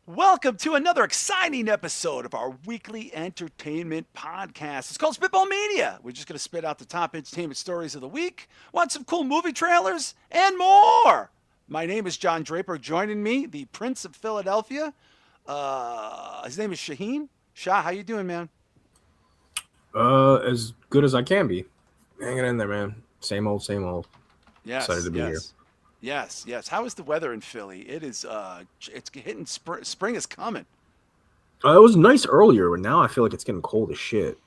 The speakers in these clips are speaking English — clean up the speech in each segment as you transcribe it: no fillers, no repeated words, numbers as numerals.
Welcome to another exciting episode of our weekly entertainment podcast. It's called Spitball Media. We're just going to spit out the top entertainment stories of the week, want some cool movie trailers, and more. My name is John Draper. Joining me, the Prince of Philadelphia. His name is Shaheen. Shah, how you doing, man? As good as I can be. Hanging in there, man. Same old, same old. Yes, Excited to be here. Yes. How is the weather in Philly? It is, it's hitting, spring is coming. It was nice earlier, but now I feel like it's getting cold as shit.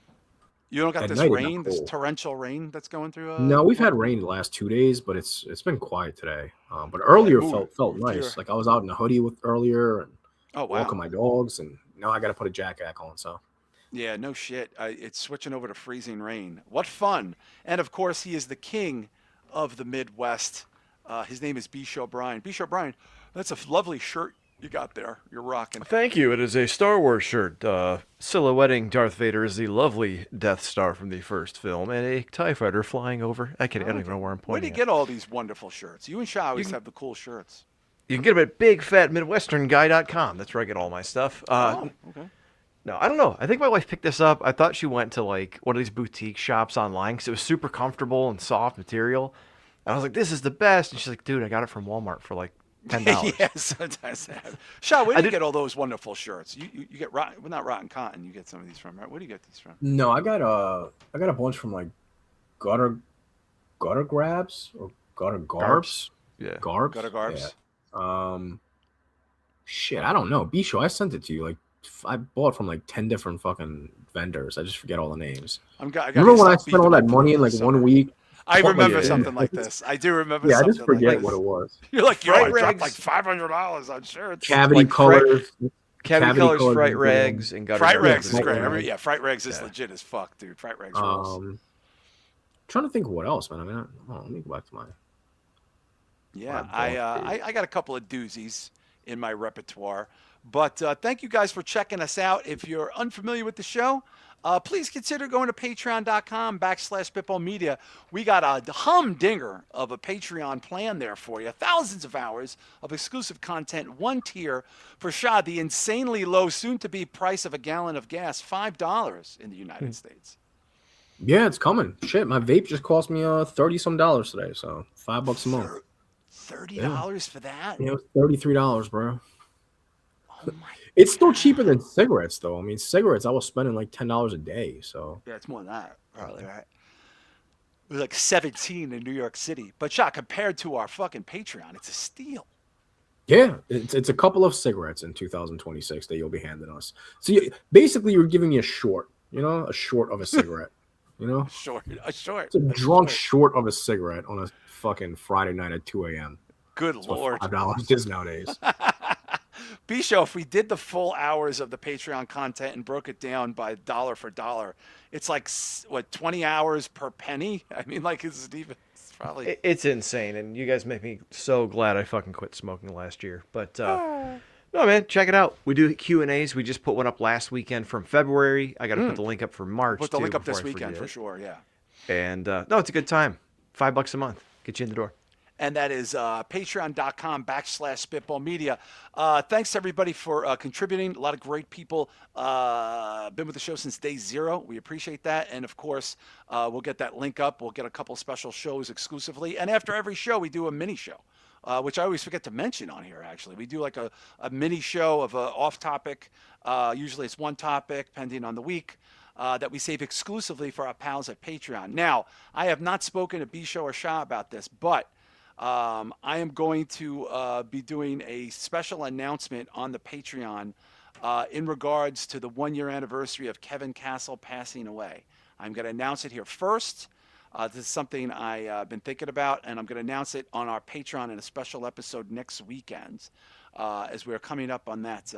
You don't got At this night, rain, it's this cold. torrential rain that's going through? No, we've had rain the last 2 days, but it's been quiet today. But earlier felt nice. here. Like I was out in a hoodie earlier and Oh, wow. walking my dogs, and now I got to put a jacket back on. So Yeah, no shit. It's switching over to freezing rain. What fun. And of course, he is the king of the Midwest. His name is Bisho O'Brien. Bisho O'Brien, that's a lovely shirt you got there. You're rocking. Thank you. It is a Star Wars shirt, silhouetting Darth Vader as the lovely Death Star from the first film, and a TIE fighter flying over. I don't even know where I'm pointing. Where do you get all these wonderful shirts? You and Shah always have the cool shirts. You can get them at bigfatmidwesternguy.com. That's where I get all my stuff. Okay. No, I don't know. I think my wife picked this up. I thought she went to like one of these boutique shops online because it was super comfortable and soft material. And I was like, this is the best. And she's like, dude, I got it from Walmart for like $10. Yeah, sometimes that happens. Shah, where do you get all those wonderful shirts? You get not Rotten Cotton. You get some of these from, right? Where do you get these from? no, I got a bunch from like gutter grabs or gutter garbs. Yeah. Garbs. Gutter Garbs. Yeah. Shit, I don't know. Bisho, I sent it to you. Like I bought from like 10 different fucking vendors. I just forget all the names. Remember when I spent all that money in like 1 week? I remember something like this. I do remember. Yeah, I something just forget like what it was. You're like, yo, I dropped rags. like $500 on shirts. Cavity Like colors. Cavity colors, fright is rags, and gutter Fright garbs. Rags is Fright great. Rags. Fright Rags is Yeah. legit as fuck, dude. Fright Rags rules. Trying to think of what else, man. I mean, let me go back to mine. Yeah, I I got a couple of doozies in my repertoire. But thank you guys for checking us out. If you're unfamiliar with the show, please consider going to patreon.com/spitballmedia. We got a humdinger of a Patreon plan there for you. Thousands of hours of exclusive content. One tier for Shah, the insanely low, soon-to-be price of a gallon of gas, $5 in the United States. Yeah, it's coming. Shit, my vape just cost me $30-some today, so $5 a month. $30 for that? Yeah, it was $33, bro. Oh my! It's still cheaper than cigarettes, though. I mean, cigarettes I was spending like $10 a day. So Yeah, it's more than that, probably, right? It was like 17 in New York City. But Shah, compared to our fucking Patreon, it's a steal. yeah, it's a couple of cigarettes in 2026 that you'll be handing us. So basically, you're giving me a short of a cigarette. A short. It's a drunk short of a cigarette on a fucking Friday night at 2 a.m. Good That's what Lord. $5 is nowadays. Bisho, if we did the full hours of the Patreon content and broke it down by dollar for dollar, it's like, what, 20 hours per penny? I mean, like, it's probably... It's insane, and you guys make me so glad I fucking quit smoking last year. But no, man, check it out. We do Q&As. We just put one up last weekend from February. I got to put the link up for March. Put the link too, up this before I weekend, forget for sure, yeah. And no, it's a good time. $5 a month. Get you in the door. And that is patreon.com/spitballmedia. Thanks everybody for contributing. A lot of great people been with the show since day zero. We appreciate that. And of course, we'll get that link up. We'll get a couple special shows exclusively. And after every show, we do a mini show, which I always forget to mention on here, actually. We do like a mini show of an off topic. Usually it's one topic, depending on the week. That we save exclusively for our pals at Patreon. Now, I have not spoken to Bisho or Shah about this, but I am going to be doing a special announcement on the Patreon in regards to the 1-year anniversary of Kevin Castle passing away. I'm going to announce it here first. This is something I've been thinking about, and I'm going to announce it on our Patreon in a special episode next weekend as we're coming up on that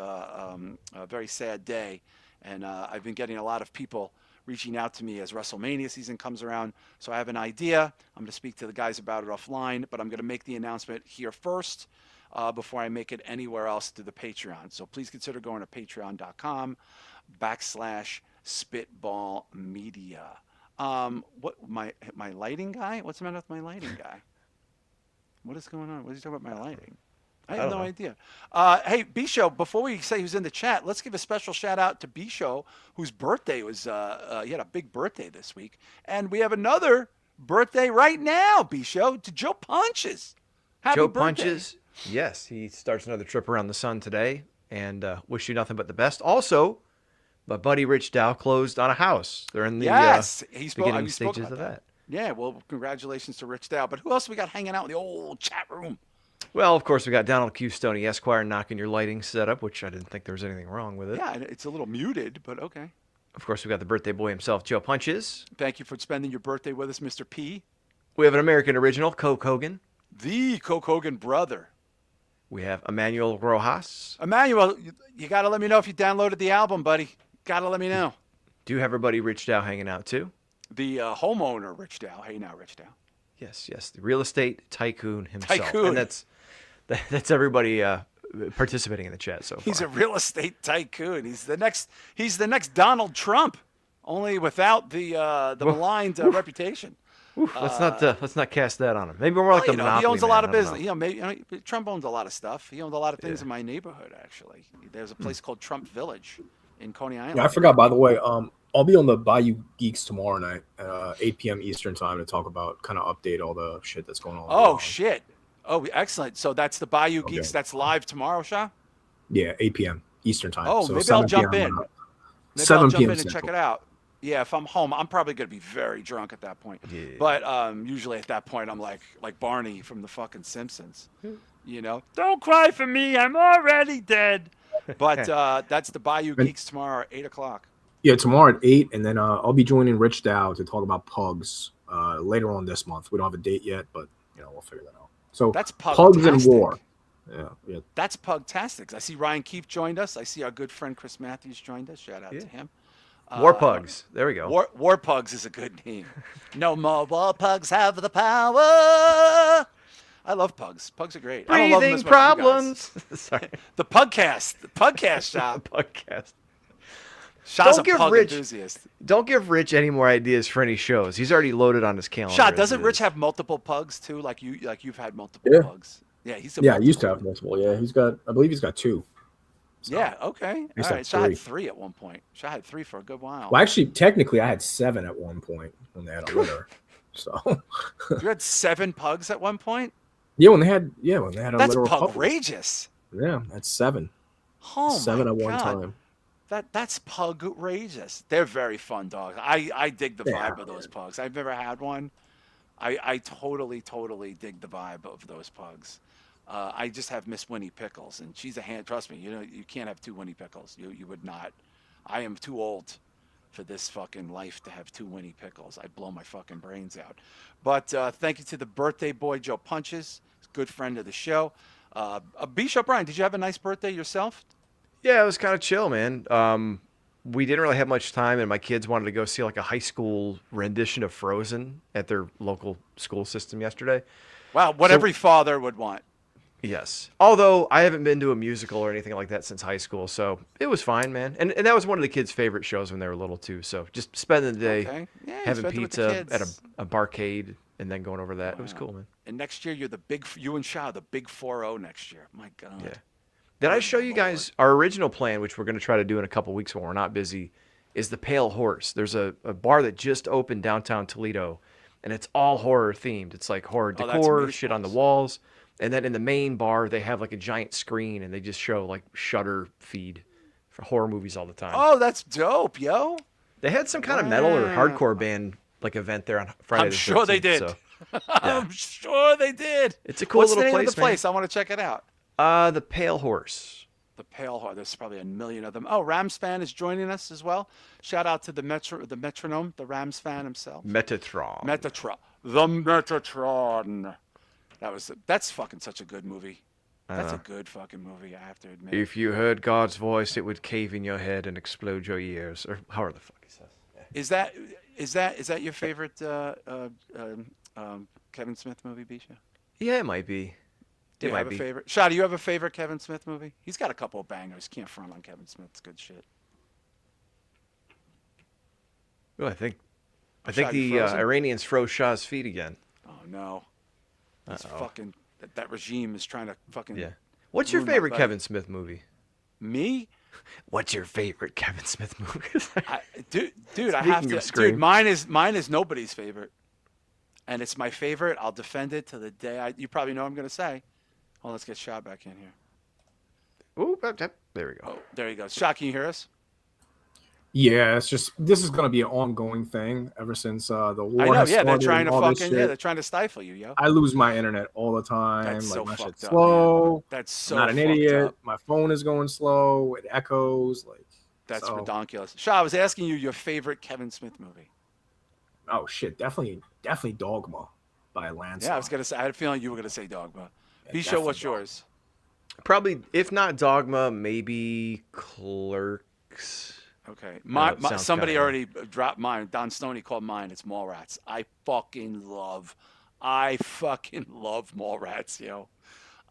very sad day. And I've been getting a lot of people reaching out to me as WrestleMania season comes around. So I have an idea. I'm going to speak to the guys about it offline, but I'm going to make the announcement here first before I make it anywhere else through the Patreon. So please consider going to patreon.com/spitballmedia. What my lighting guy? What's the matter with my lighting guy? What is going on? What is he talking about my lighting? I I have don't no know. idea. Hey, B-Show, before we say who's in the chat, let's give a special shout out to B-Show, whose birthday was, he had a big birthday this week. And we have another birthday right now, B-Show, to Joe Punches. Happy Joe birthday. Punches. Yes, he starts another trip around the sun today, and wish you nothing but the best. Also, my buddy Rich Dow closed on a house. They're in the Yes, beginning we spoke stages about of that. Yeah, well, congratulations to Rich Dow. But who else we got hanging out in the old chat room? Well, of course, we got Donald Q. Stoney Esquire knocking your lighting setup, which I didn't think there was anything wrong with it. Yeah, it's a little muted, but okay. Of course, we got the birthday boy himself, Joe Punches. Thank you for spending your birthday with us, Mr. P. We have an American original, Coke Hogan. The Coke Hogan brother. We have Emmanuel Rojas. Emmanuel, you got to let me know if you downloaded the album, buddy. Got to let me know. Do have our buddy Rich Dow hanging out, too. The homeowner, Rich Dow. Hey, now, Rich Dow. Yes, the real estate tycoon himself. Tycoon. And that's everybody participating in the chat so far. He's a real estate tycoon. He's the next Donald Trump, only without the maligned reputation. Let's not cast that on him. Maybe more like the Monopoly he owns a man, lot of I don't business. know. Maybe Trump owns a lot of stuff. He owns a lot of things in my neighborhood. Actually, there's a place called Trump Village in Coney Island. Yeah, I forgot. By the way, I'll be on the Bayou Geeks tomorrow night, 8 p.m. Eastern time, to talk about kind of update all the shit that's going on. Oh shit! Oh, excellent. So that's the Bayou Geeks. Okay. That's live tomorrow, Shah. Yeah, 8 p.m. Eastern time. Oh, so maybe I'll jump in. Maybe I'll 7 jump p.m. in and check it out. Yeah, if I'm home, I'm probably gonna be very drunk at that point. Yeah. But usually at that point, I'm like Barney from the fucking Simpsons. You know, don't cry for me, I'm already dead. But that's the Bayou Geeks tomorrow at 8 o'clock. Yeah, tomorrow at 8, and then I'll be joining Rich Dow to talk about pugs later on this month. We don't have a date yet, but we'll figure that out. So that's pugs and war. Yeah. That's pugtastic. I see Ryan Keefe joined us. I see our good friend Chris Matthews joined us. Shout out to him. War Pugs. There we go. War Pugs is a good name. No more war pugs have the power. I love pugs. Pugs are great. I don't love them as Breathing much as you problems. guys. Sorry. The pugcast shop. Podcast. Shah's a pug enthusiast. Don't give Rich any more ideas for any shows. He's already loaded on his calendar. Shah, doesn't Rich have multiple pugs too? Like you've had multiple pugs. Yeah, I used to have multiple. Yeah, I believe he's got 2. So, yeah, okay. All right. Shah had 3 at one point. Shah had 3 for a good while. Well, actually, technically, I had 7 at one point when they had a litter. So you had 7 pugs at one point? Yeah, when they had a litter. That's pugrageous. Yeah, that's 7. Oh 7 my at one God. time. That's pugrageous. They're very fun dogs. I dig the vibe of those pugs. I've never had one. I totally dig the vibe of those pugs. I just have Miss Winnie Pickles, and she's a hand. Trust me, you can't have 2 Winnie Pickles. You would not. I am too old for this fucking life to have 2 Winnie Pickles. I blow my fucking brains out. But thank you to the birthday boy, Joe Punches, good friend of the show. Bishop Brian, did you have a nice birthday yourself? Yeah, it was kind of chill, man. We didn't really have much time, and my kids wanted to go see like a high school rendition of Frozen at their local school system yesterday. Wow, what every father would want. Yes. Although I haven't been to a musical or anything like that since high school, so it was fine, man. And that was one of the kids' favorite shows when they were little too. So just spending the day having pizza at a barcade and then going over that. Wow. It was cool, man. And next year you and Shah, the big 4-0 next year. My God. Yeah. Did I show you guys our original plan, which we're going to try to do in a couple weeks when we're not busy, is the Pale Horse. There's a bar that just opened downtown Toledo, and it's all horror themed. It's like horror decor, shit on the walls. And then in the main bar, they have like a giant screen, and they just show like Shudder feed for horror movies all the time. Oh, that's dope, yo. They had some kind of metal or hardcore band like event there on Friday. I'm sure they did. So, I'm sure they did. It's a cool What's little the name place, of the place? I want to check it out. The Pale Horse. The Pale Horse. There's probably a million of them. Oh, Rams fan is joining us as well. Shout out to the metronome, the Rams fan himself. Metatron. The Metatron. That's fucking such a good movie. That's a good fucking movie, I have to admit. If you heard God's voice, it would cave in your head and explode your ears, or however the fuck he says. Yeah. Is that your favorite Kevin Smith movie, Bisha? Yeah, it might be. Do you have a favorite? Shah, do you have a favorite Kevin Smith movie? He's got a couple of bangers. Can't front on Kevin Smith's good shit. Well, I think the Iranians froze Shah's feet again. Oh no. These fucking that regime is trying to fucking. Yeah. What's your favorite Kevin Smith movie? Me? What's your favorite Kevin Smith movie? Dude, I have to. Dude, mine is nobody's favorite, and it's my favorite. I'll defend it to the day. You probably know what I'm gonna say. Oh, let's get Shah back in here. Ooh, there we go. Oh, there you go. Shah, can you hear us? Yeah, it's just this is gonna be an ongoing thing ever since the war. I know, has yeah, they're started trying to and all this fucking shit. they're trying to stifle you, yo. I lose my internet all the time. That's so my fucked shit's up, slow. man. That's so I'm not an fucked idiot. up. My phone is going slow. It echoes. Like that's ridiculous. Shah, I was asking you your favorite Kevin Smith movie. Oh shit, definitely Dogma by a landslide. Yeah, I was gonna say. I had a feeling you were gonna say Dogma. Bisho, what's yours? Probably, if not Dogma, maybe Clerks. Okay, somebody already dropped mine. Don Stoney called mine. It's Mallrats. I fucking love Mallrats, yo.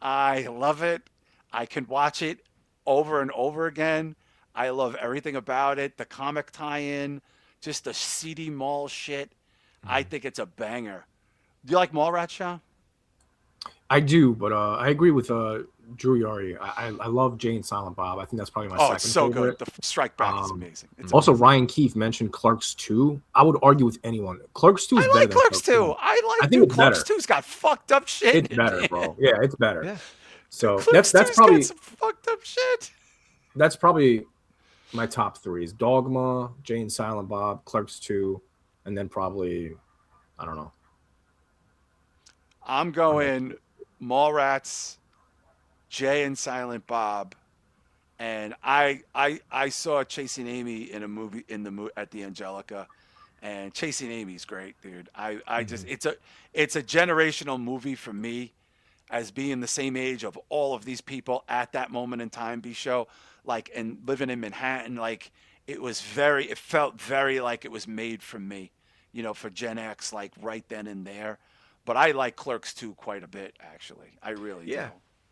I love it. I can watch it over and over again. I love everything about it. The comic tie-in, just the seedy mall shit. I think it's a banger. Do you like Mallrats, Shah? I do, but I agree with Drew Yari. I love Jay and Silent Bob. I think that's probably my second it's so favorite. good. The Strike Back is amazing. It's also, amazing. Ryan Keefe mentioned Clerks 2. I would argue with anyone. Clerks 2 is better than Clerks 2. I think Clerks 2's got fucked up shit. It's better, bro. Yeah, it's better. Yeah. So Clerks that's probably got some fucked up shit. That's probably my top 3 is Dogma, Jay and Silent Bob, Clerks 2, and then probably I don't know. I'm going Mallrats, Jay and Silent Bob, and I saw Chasing Amy in a movie at the Angelica, and Chasing Amy's great, dude. I just it's a generational movie for me, as being the same age of all of these people at that moment in time. Bisho, like, and living in Manhattan, like it felt very like it was made for me, for Gen X, like right then and there. But I like Clerks 2 quite a bit, actually. I really do.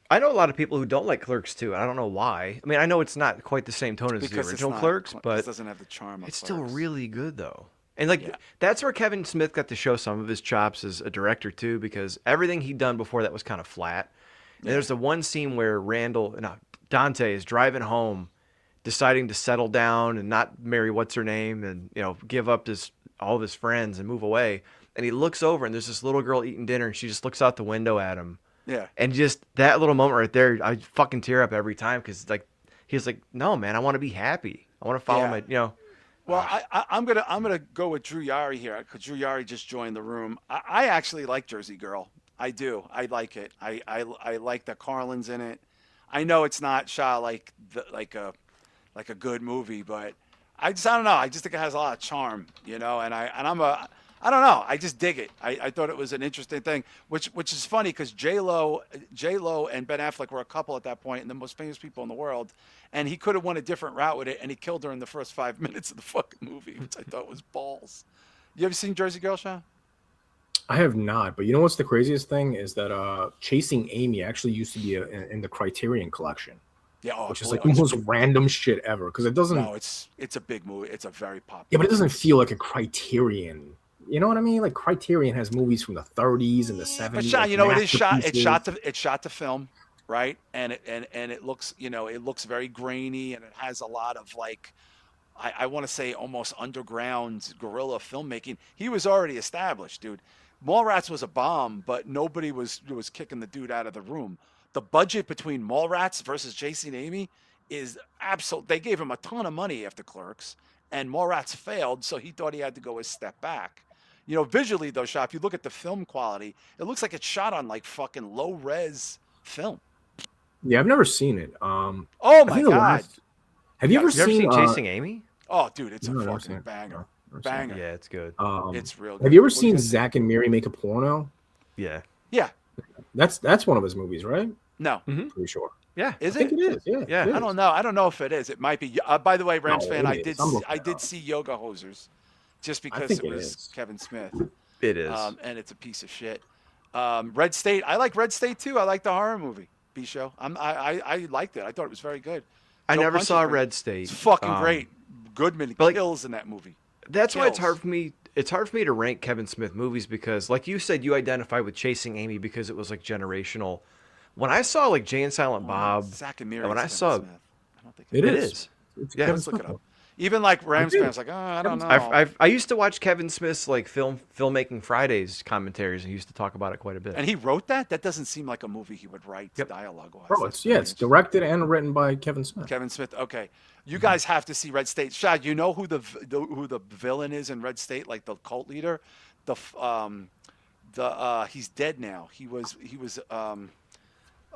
I know a lot of people who don't like Clerks 2, and I don't know why. I mean, I know it's not quite the same tone as the original Clerks, but it doesn't have the charm of it's Clerks. still really good, though. And that's where Kevin Smith got to show some of his chops as a director, too, because everything he'd done before that was kind of flat. And there's the one scene where Dante is driving home, deciding to settle down and not marry what's-her-name and, give up all of his friends and move away. And he looks over, and there's this little girl eating dinner, and she just looks out the window at him. Yeah. And just that little moment right there, I fucking tear up every time because he's like, no, man, I want to be happy. I want to follow my, Well, I'm gonna go with Drew Yari here because Drew Yari just joined the room. I actually like Jersey Girl. I do. I like it. I like that Carlin's in it. I know it's not Shah like a good movie, but I don't know. I just think it has a lot of charm, and I don't know. I just dig it. I thought it was an interesting thing, which is funny because J-Lo and Ben Affleck were a couple at that point and the most famous people in the world, and he could have went a different route with it, and he killed her in the first 5 minutes of the fucking movie, which I thought was balls. You ever seen Jersey Girl, Shah? I have not, but you know what's the craziest thing is that Chasing Amy actually used to be in the Criterion collection. Yeah, which is like the most random shit ever because it doesn't. No, it's a big movie. It's a very popular. Yeah, but it doesn't feel like a Criterion. You know what I mean? Like Criterion has movies from the 30s and the 70s. But Shah, like it is shot. It's shot to film, right? And it looks, it looks very grainy, and it has a lot of like, I want to say almost underground guerrilla filmmaking. He was already established, dude. Mallrats was a bomb, but nobody was kicking the dude out of the room. The budget between Mallrats versus Chasing Amy is absolute. They gave him a ton of money after Clerks, and Mallrats failed, so he thought he had to go a step back. Visually though, Shah, if you look at the film quality, it looks like it's shot on like fucking low res film. Yeah, I've never seen it. Oh my god! Have you ever seen Chasing Amy? Oh, dude, it's a fucking banger. Banger. Yeah, it's good. It's real good. Have you ever seen Zach and Miri Make a Porno? Yeah. Yeah. That's one of his movies, right? No. Mm-hmm. Pretty sure. Yeah. Is it? I think it is. Yeah. Yeah. I don't know. I don't know if it is. It might be. By the way, Rams fan, I did see Yoga Hosers, just because it was Kevin Smith. It is. And it's a piece of shit. Red State. I like Red State too. I like the horror movie. B-show. I liked it. I thought it was very good. I never saw Red State. It's fucking great. Goodman kills in that movie. That's why it's hard for me. it's hard for me to rank Kevin Smith movies because, like you said, you identify with Chasing Amy because it was like generational. When I saw like Jay and Silent Bob, Zack and and Miri when I Kevin saw Smith. I don't think It it is. is. It's Yeah, Kevin let's look Smith. it up. Even like Rams do. fans, like, oh, I don't know. I used to watch Kevin Smith's like filmmaking Fridays commentaries, and he used to talk about it quite a bit. And he wrote that? That doesn't seem like a movie he would write dialogue-wise. Bro, it's directed and written by Kevin Smith. Kevin Smith. Okay, you guys have to see Red State. Shah, you know who the villain is in Red State, like the cult leader. He's dead now. He was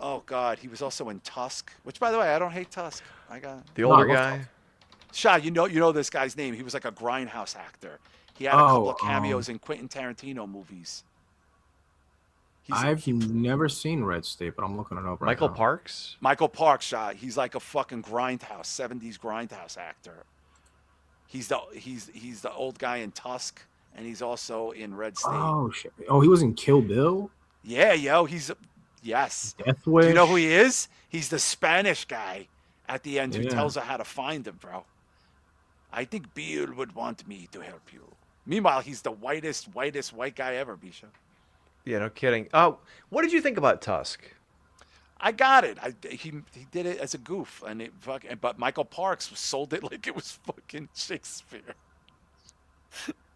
oh God, he was also in Tusk. Which, by the way, I don't hate Tusk. I got the older guy. Shah, you know this guy's name. He was like a grindhouse actor. He had a couple of cameos in Quentin Tarantino movies. I've never seen Red State, but I'm looking it up right Michael now. Parks? Michael Parks, Shah. He's like a fucking grindhouse, 70s grindhouse actor. He's the old guy in Tusk, and he's also in Red State. Oh shit! Oh, he was in Kill Bill. Yeah, yo, yes. Death Wish. Do you know who he is? He's the Spanish guy at the end who tells her how to find him, bro. I think Bill would want me to help you. Meanwhile, he's the whitest white guy ever, Bisha. Yeah, no kidding. What did you think about Tusk? I got it. He did it as a goof, but Michael Parks sold it like it was fucking Shakespeare.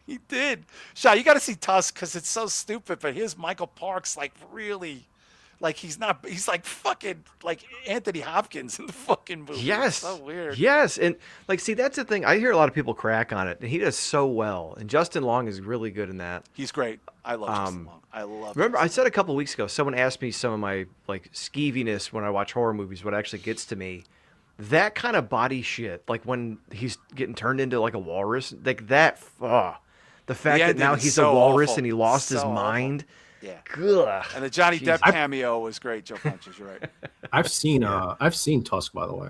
He did. Shah, you got to see Tusk because it's so stupid. But here's Michael Parks, like really, like he's like fucking like Anthony Hopkins in the fucking movie. Yes. It's so weird. Yes, and like, see, that's the thing. I hear a lot of people crack on it, and he does so well. And Justin Long is really good in that. He's great. I love Justin Long. I love. Remember, I said a couple of weeks ago, someone asked me some of my like skeeviness when I watch horror movies. What actually gets to me, that kind of body shit, like when he's getting turned into like a walrus, like that. The fact that now he's so a walrus awful. and he lost his So mind. awful. Yeah. Ugh. And the Johnny Depp cameo was great. Joe Punches, you're right. I've seen Tusk, by the way.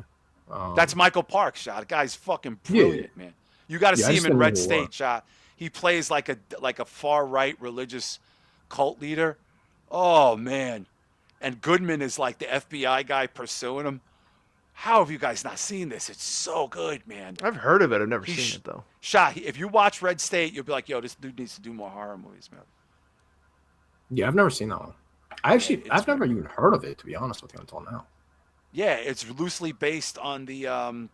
That's Michael Parks, Shot. The guy's fucking brilliant, man. You got to see him in Red State, Shot. He plays like a far right religious cult leader. Oh man. And Goodman is like the FBI guy pursuing him. How have you guys not seen this? It's so good, man. I've heard of it. I've never seen it though. Shah, if you watch Red State, you'll be like, yo, this dude needs to do more horror movies, man. Yeah, I've never seen that one. I've never even heard of it, to be honest with you, until now. Yeah, it's loosely based on the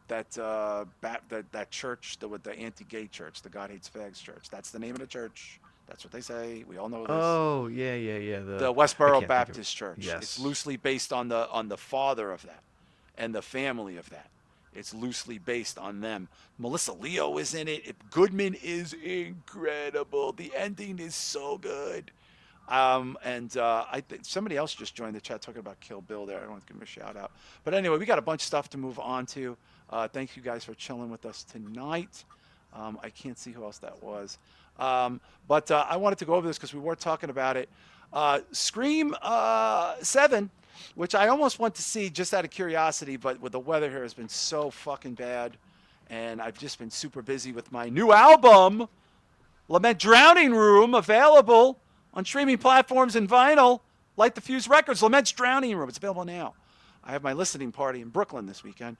that church, the anti-gay church, the God Hates Fags church. That's the name of the church. That's what they say. We all know this. Oh, yeah. The Westboro Baptist Church. Yes. It's loosely based on the father of that and the family of that. It's loosely based on them. Melissa Leo is in it. Goodman is incredible. The ending is so good. I think somebody else just joined the chat talking about Kill Bill there. I don't want to give him a shout out. But anyway, we got a bunch of stuff to move on to. Thank you guys for chilling with us tonight. I can't see who else that was. But I wanted to go over this because we were talking about it. Scream 7, which I almost want to see just out of curiosity, but with the weather here has been so fucking bad. And I've just been super busy with my new album, Lament Drowning Room, available on streaming platforms and vinyl. Light the Fuse Records, Lament's Drowning Room. It's available now. I have my listening party in Brooklyn this weekend.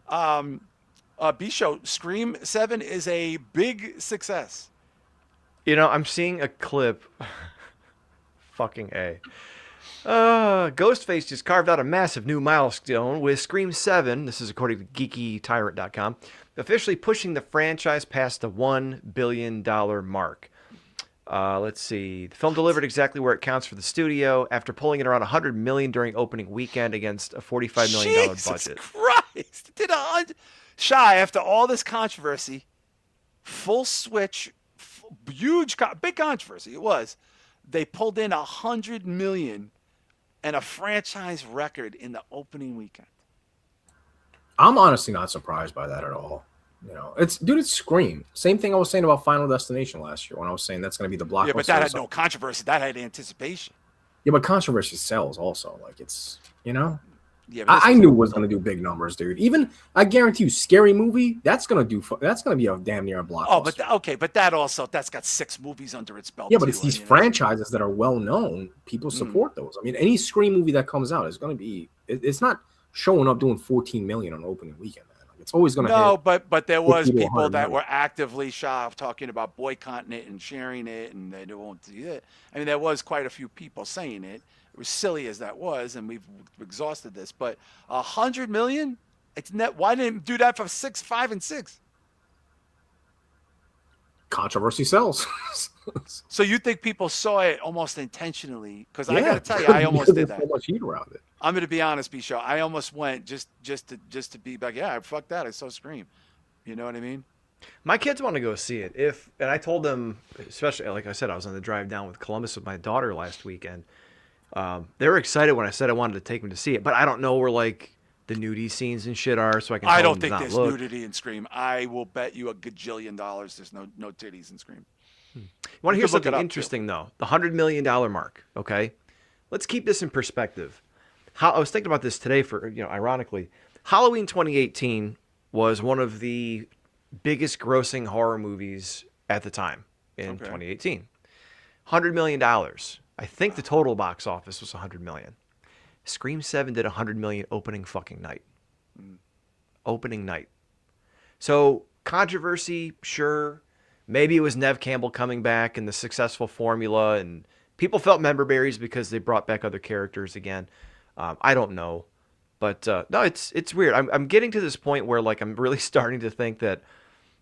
B-Show, Scream 7 is a big success. You know, I'm seeing a clip. Fucking A. Ghostface just carved out a massive new milestone with Scream 7. This is according to GeekyTyrant.com. Officially pushing the franchise past the $1 billion mark. Let's see. The film delivered exactly where it counts for the studio after pulling in around $100 million during opening weekend against a $45 million budget. Jesus Christ! Did Shy, after all this controversy, full switch, big controversy it was. They pulled in $100 million and a franchise record in the opening weekend. I'm honestly not surprised by that at all. You know, it's Scream. Same thing I was saying about Final Destination last year when I was saying that's going to be the blockbuster. Yeah, but that had no controversy. That had anticipation. Yeah, but controversy sells also. Like it's, you know. Yeah, I knew it was going to do big numbers, dude. Even I guarantee you, Scary Movie, that's going to be a damn near a blockbuster. Oh, but that's got 6 movies under its belt. Yeah, but it's these franchises that are well known. People support those. I mean, any Scream movie that comes out is going to be. It's not showing up doing $14 million on opening weekend. Man. Like It's always going to No, hit. but there was 50 to people 100 that million. were actively talking about boycotting it and sharing it, and they won't do it. I mean, there was quite a few people saying it. It was silly as that was, and we've exhausted this. But 100 million, it's net. Why didn't it do that for 6, 5, and 6? Controversy sells. So you think people saw it almost intentionally? Because I got Yeah, to tell you, I almost did there's that. so much heat around it. I'm going to be honest, B-Show. I almost went just to be like, yeah, fuck that. I saw Scream. You know what I mean? My kids want to go see it. And I told them, especially like I said, I was on the drive down with Columbus with my daughter last weekend. They were excited when I said I wanted to take them to see it, but I don't know where like the nudie scenes and shit are, so I can. I Tell don't them think to not there's look. nudity in Scream. I will bet you $1 gajillion there's no titties in Scream. You want to hear something interesting though? The $100 million mark. Okay, let's keep this in perspective. I was thinking about this today for ironically, Halloween 2018 was one of the biggest grossing horror movies at the time in 2018. $100 million. I think the total box office was $100 million. Scream 7 did $100 million opening fucking night. Opening night. So controversy, sure. Maybe it was Nev Campbell coming back and the successful formula, and people felt member berries because they brought back other characters again. I don't know, but no, it's weird. I'm getting to this point where like I'm really starting to think that,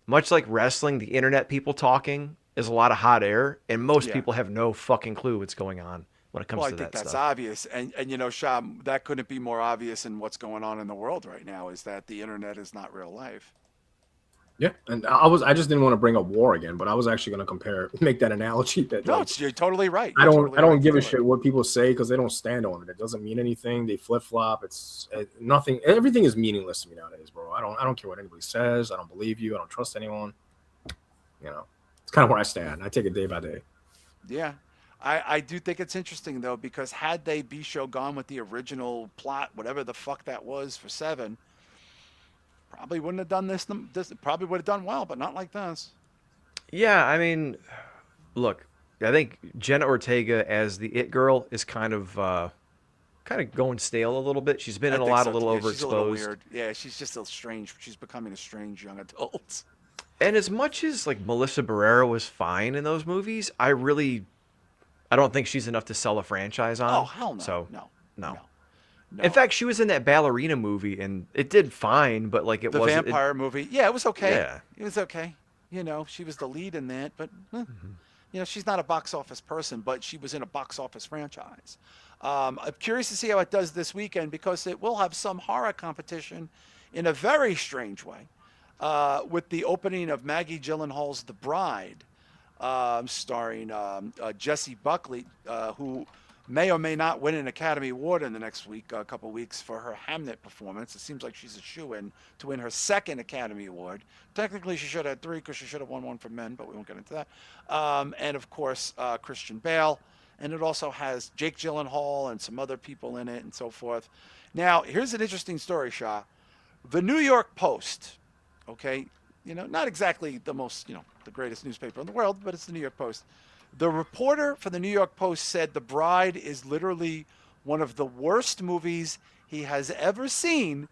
much like wrestling, the internet people talking is a lot of hot air, and most people have no fucking clue what's going on when it comes to that stuff. Well, I think that's obvious, and Shah, that couldn't be more obvious in what's going on in the world right now. Is that the internet is not real life. Yeah, and I just didn't want to bring up war again, but I was actually going to make that analogy. That no, you're totally right. I don't give a shit what people say because they don't stand on it. It doesn't mean anything. They flip flop. It's nothing. Everything is meaningless to me nowadays, bro. I don't care what anybody says. I don't believe you. I don't trust anyone. It's kind of where I stand. I take it day by day. Yeah. I do think it's interesting though, because had they B-Show gone with the original plot, whatever the fuck that was for 7, probably wouldn't have done this. Probably would have done well, but not like this. Yeah, I mean, look, I think Jenna Ortega as the It Girl is kind of going stale a little bit. She's been in a lot, a little overexposed. She's a little weird. Yeah, she's just a strange. She's becoming a strange young adult. And as much as like Melissa Barrera was fine in those movies, I don't think she's enough to sell a franchise on. Oh hell no! So no. In fact, she was in that ballerina movie, and it did fine, but like it wasn't. The vampire movie, yeah, it was okay. Yeah, it was okay. She was the lead in that, but she's not a box office person, but she was in a box office franchise. I'm curious to see how it does this weekend because it will have some horror competition in a very strange way with the opening of Maggie Gyllenhaal's The Bride, starring Jessie Buckley, who may or may not win an Academy Award in the next couple weeks for her Hamnet performance. It seems like she's a shoo-in to win her 2nd Academy Award. Technically, she should have had 3 because she should have won one for men, but we won't get into that. And of course, Christian Bale. And it also has Jake Gyllenhaal and some other people in it and so forth. Now, here's an interesting story, Shah. The New York Post, okay, not exactly the most, the greatest newspaper in the world, but it's the New York Post. The reporter for the New York Post said The Bride is literally one of the worst movies he has ever seen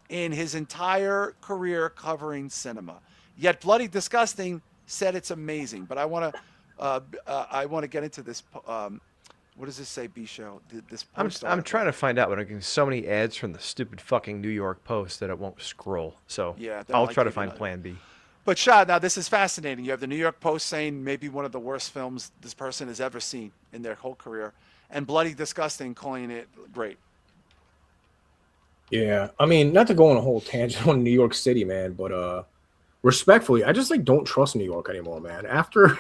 in his entire career covering cinema. Yet Bloody Disgusting said it's amazing. But I want to get into this. What does this say, B-Show? This I'm trying to find out, but I'm getting so many ads from the stupid fucking New York Post that it won't scroll. So yeah, I'll try to find Plan B. But Shah, now this is fascinating. You have the New York Post saying maybe one of the worst films this person has ever seen in their whole career, and Bloody Disgusting calling it great. Yeah, I mean, not to go on a whole tangent on New York City, man, but respectfully, I just don't trust New York anymore, man. After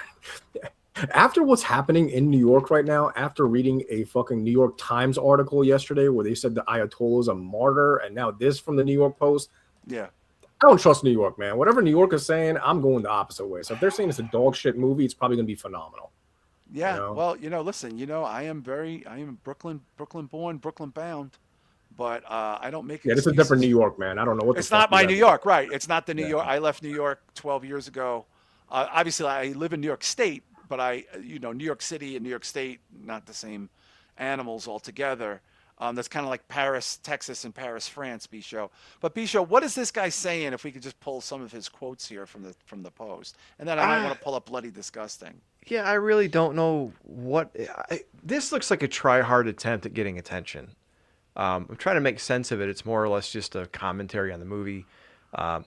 what's happening in New York right now, after reading a fucking New York Times article yesterday where they said the Ayatollah is a martyr, and now this from the New York Post. Yeah. I don't trust New York, man. Whatever New York is saying, I'm going the opposite way. So if they're saying it's a dog shit movie, it's probably going to be phenomenal. Yeah. Well, listen, I am Brooklyn born, Brooklyn bound, but I don't make excuses. It's a different New York, man. I don't know what. It's not my New York, right? It's not the New York. I left New York 12 years ago. Obviously, I live in New York State, but New York City and New York State, not the same animals altogether. That's kind of like Paris, Texas, and Paris, France. Bisho. But Bisho, what is this guy saying? If we could just pull some of his quotes here from the post, and then I might want to pull up Bloody Disgusting. Yeah, I really don't know what. This looks like a try-hard attempt at getting attention. I'm trying to make sense of it. It's more or less just a commentary on the movie.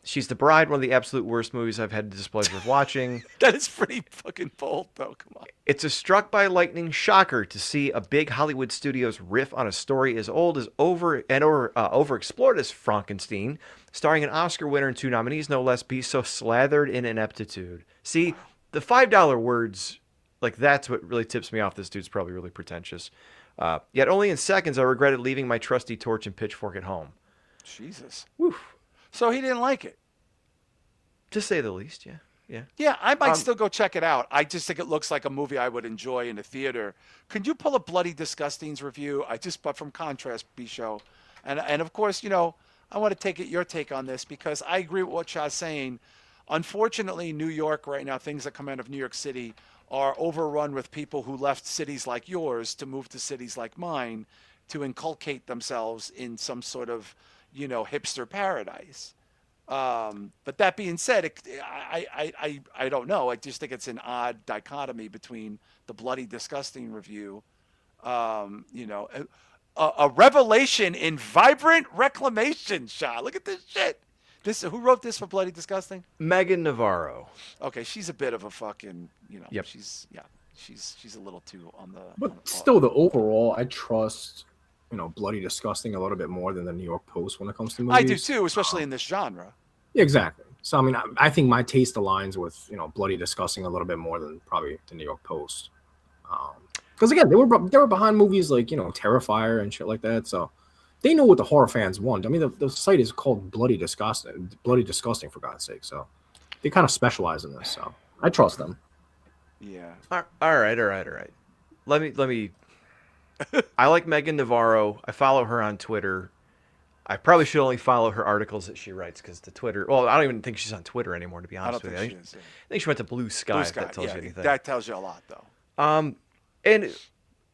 She's the Bride, one of the absolute worst movies I've had the displeasure of watching. That is pretty fucking bold, though. Come on. It's a struck by lightning shocker to see a big Hollywood studio's riff on a story as old as overexplored as Frankenstein, starring an Oscar winner and 2 nominees, no less, be so slathered in ineptitude. See, the $5 words, like that's what really tips me off. This dude's probably really pretentious. Yet only in seconds I regretted leaving my trusty torch and pitchfork at home. Jesus. Woof. So he didn't like it. To say the least, yeah. Yeah. Yeah, I might still go check it out. I just think it looks like a movie I would enjoy in a theater. Could you pull a Bloody Disgusting's review? But from contrast, B-Show. And of course, I want to take your take on this because I agree with what Shah's saying. Unfortunately, New York right now, things that come out of New York City are overrun with people who left cities like yours to move to cities like mine to inculcate themselves in some sort of, hipster paradise. But that being said, I don't know. I just think it's an odd dichotomy between the Bloody Disgusting review, a revelation in vibrant reclamation. Shah, look at this shit. Who wrote this for Bloody Disgusting? Megan Navarro. Okay, she's a bit of a fucking, Yep. she's a little too on the. But still, the overall, I trust, Bloody Disgusting a little bit more than the New York Post when it comes to movies. I do too, especially in this genre. Yeah, exactly. So, I mean, I think my taste aligns with, Bloody Disgusting a little bit more than probably the New York Post. Because, again, they were behind movies like, Terrifier and shit like that. So they know what the horror fans want. I mean, the site is called Bloody Disgusting, for God's sake. So they kind of specialize in this. So I trust them. Yeah. All right. Let me. I like Megan Navarro. I follow her on Twitter. I probably should only follow her articles that she writes because the Twitter. Well, I don't even think she's on Twitter anymore, to be honest with you. I think she went to Blue Sky. If that tells you anything. That tells you a lot, though. And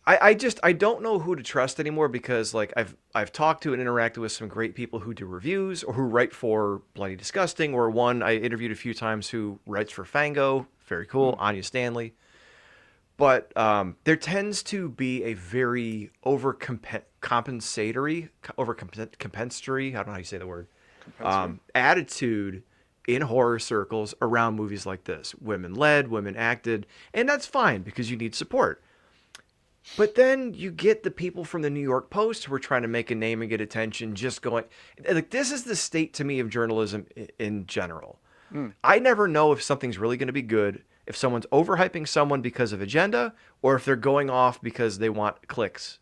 I don't know who to trust anymore because like I've talked to and interacted with some great people who do reviews or who write for Bloody Disgusting, or one I interviewed a few times who writes for Fango. Very cool, Anya Stanley. But there tends to be a very compensatory, I don't know how you say the word, attitude in horror circles around movies like this. Women led, women acted, and that's fine because you need support. But then you get the people from the New York Post who are trying to make a name and get attention, just going, like, this is the state to me of journalism in general. I never know if something's really going to be good, if someone's overhyping someone because of agenda, or if they're going off because they want clicks.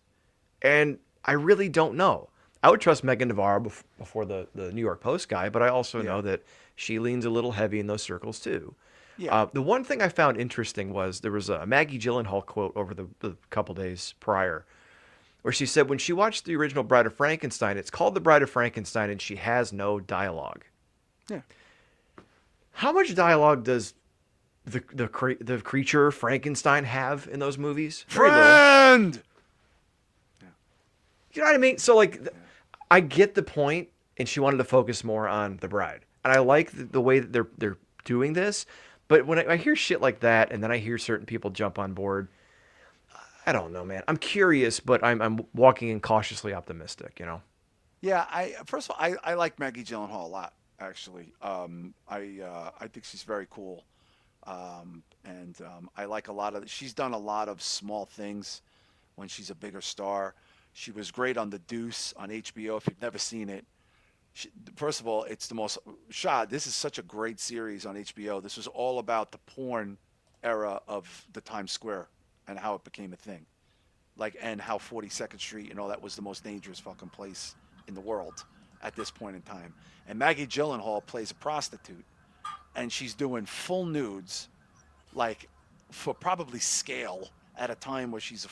And I really don't know. I would trust Megan Navarro before the New York Post guy, but I also know that she leans a little heavy in those circles too. Yeah. The one thing I found interesting was there was a Maggie Gyllenhaal quote over the couple days prior where she said when she watched the original Bride of Frankenstein, it's called The Bride of Frankenstein, and she has no dialogue. Yeah. How much dialogue does the creature Frankenstein have in those movies? Friend! Yeah. You know what I mean? So, like, I get the point, and she wanted to focus more on the bride. And I like the way that they're doing this. But when I hear shit like that, and then I hear certain people jump on board, I don't know, man. I'm curious, but I'm walking in cautiously optimistic, Yeah, first of all, I like Maggie Gyllenhaal a lot, actually. I think she's very cool. And I like she's done a lot of small things when she's a bigger star. She was great on The Deuce on HBO, if you've never seen it. First of all, it's the most Shah. This is such a great series on HBO. This was all about the porn era of the Times Square and how it became a thing, and how 42nd Street and all that was the most dangerous fucking place in the world at this point in time. And Maggie Gyllenhaal plays a prostitute, and she's doing full nudes, for probably scale at a time where she's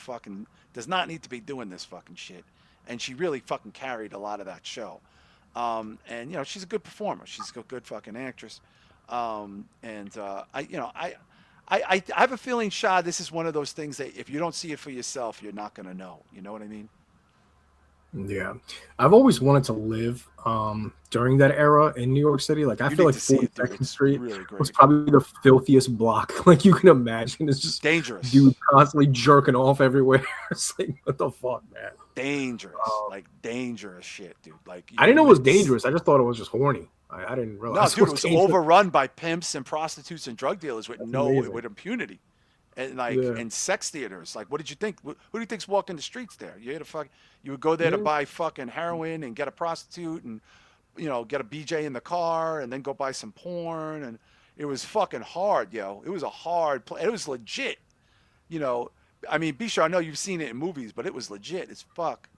does not need to be doing this fucking shit, and she really fucking carried a lot of that show. And she's a good performer. She's a good fucking actress. I have a feeling, Shah, this is one of those things that if you don't see it for yourself, you're not going to know. You know what I mean? Yeah, I've always wanted to live during that era in New York City. Like, I You feel need like to see it, dude. 42nd It's Street really was great. probably the filthiest block like you can imagine. It's just Dangerous. dudes constantly jerking off everywhere. It's like, what the fuck, man? Dangerous. Like dangerous shit, dude. Like I didn't know it you was would dangerous. I just thought it was just horny. I didn't no, realize it dude, it was was dangerous. overrun by pimps and prostitutes and drug dealers That's amazing. with impunity. And like Yeah, in sex theaters, like what did you think? Who do you think's walking the streets there? You would go there to yeah. buy fucking heroin and get a prostitute and get a BJ in the car and then go buy some porn and it was fucking hard, yo. It was a hard play. It was legit, you know. I mean, be sure I know you've seen it in movies, but it was legit as fuck.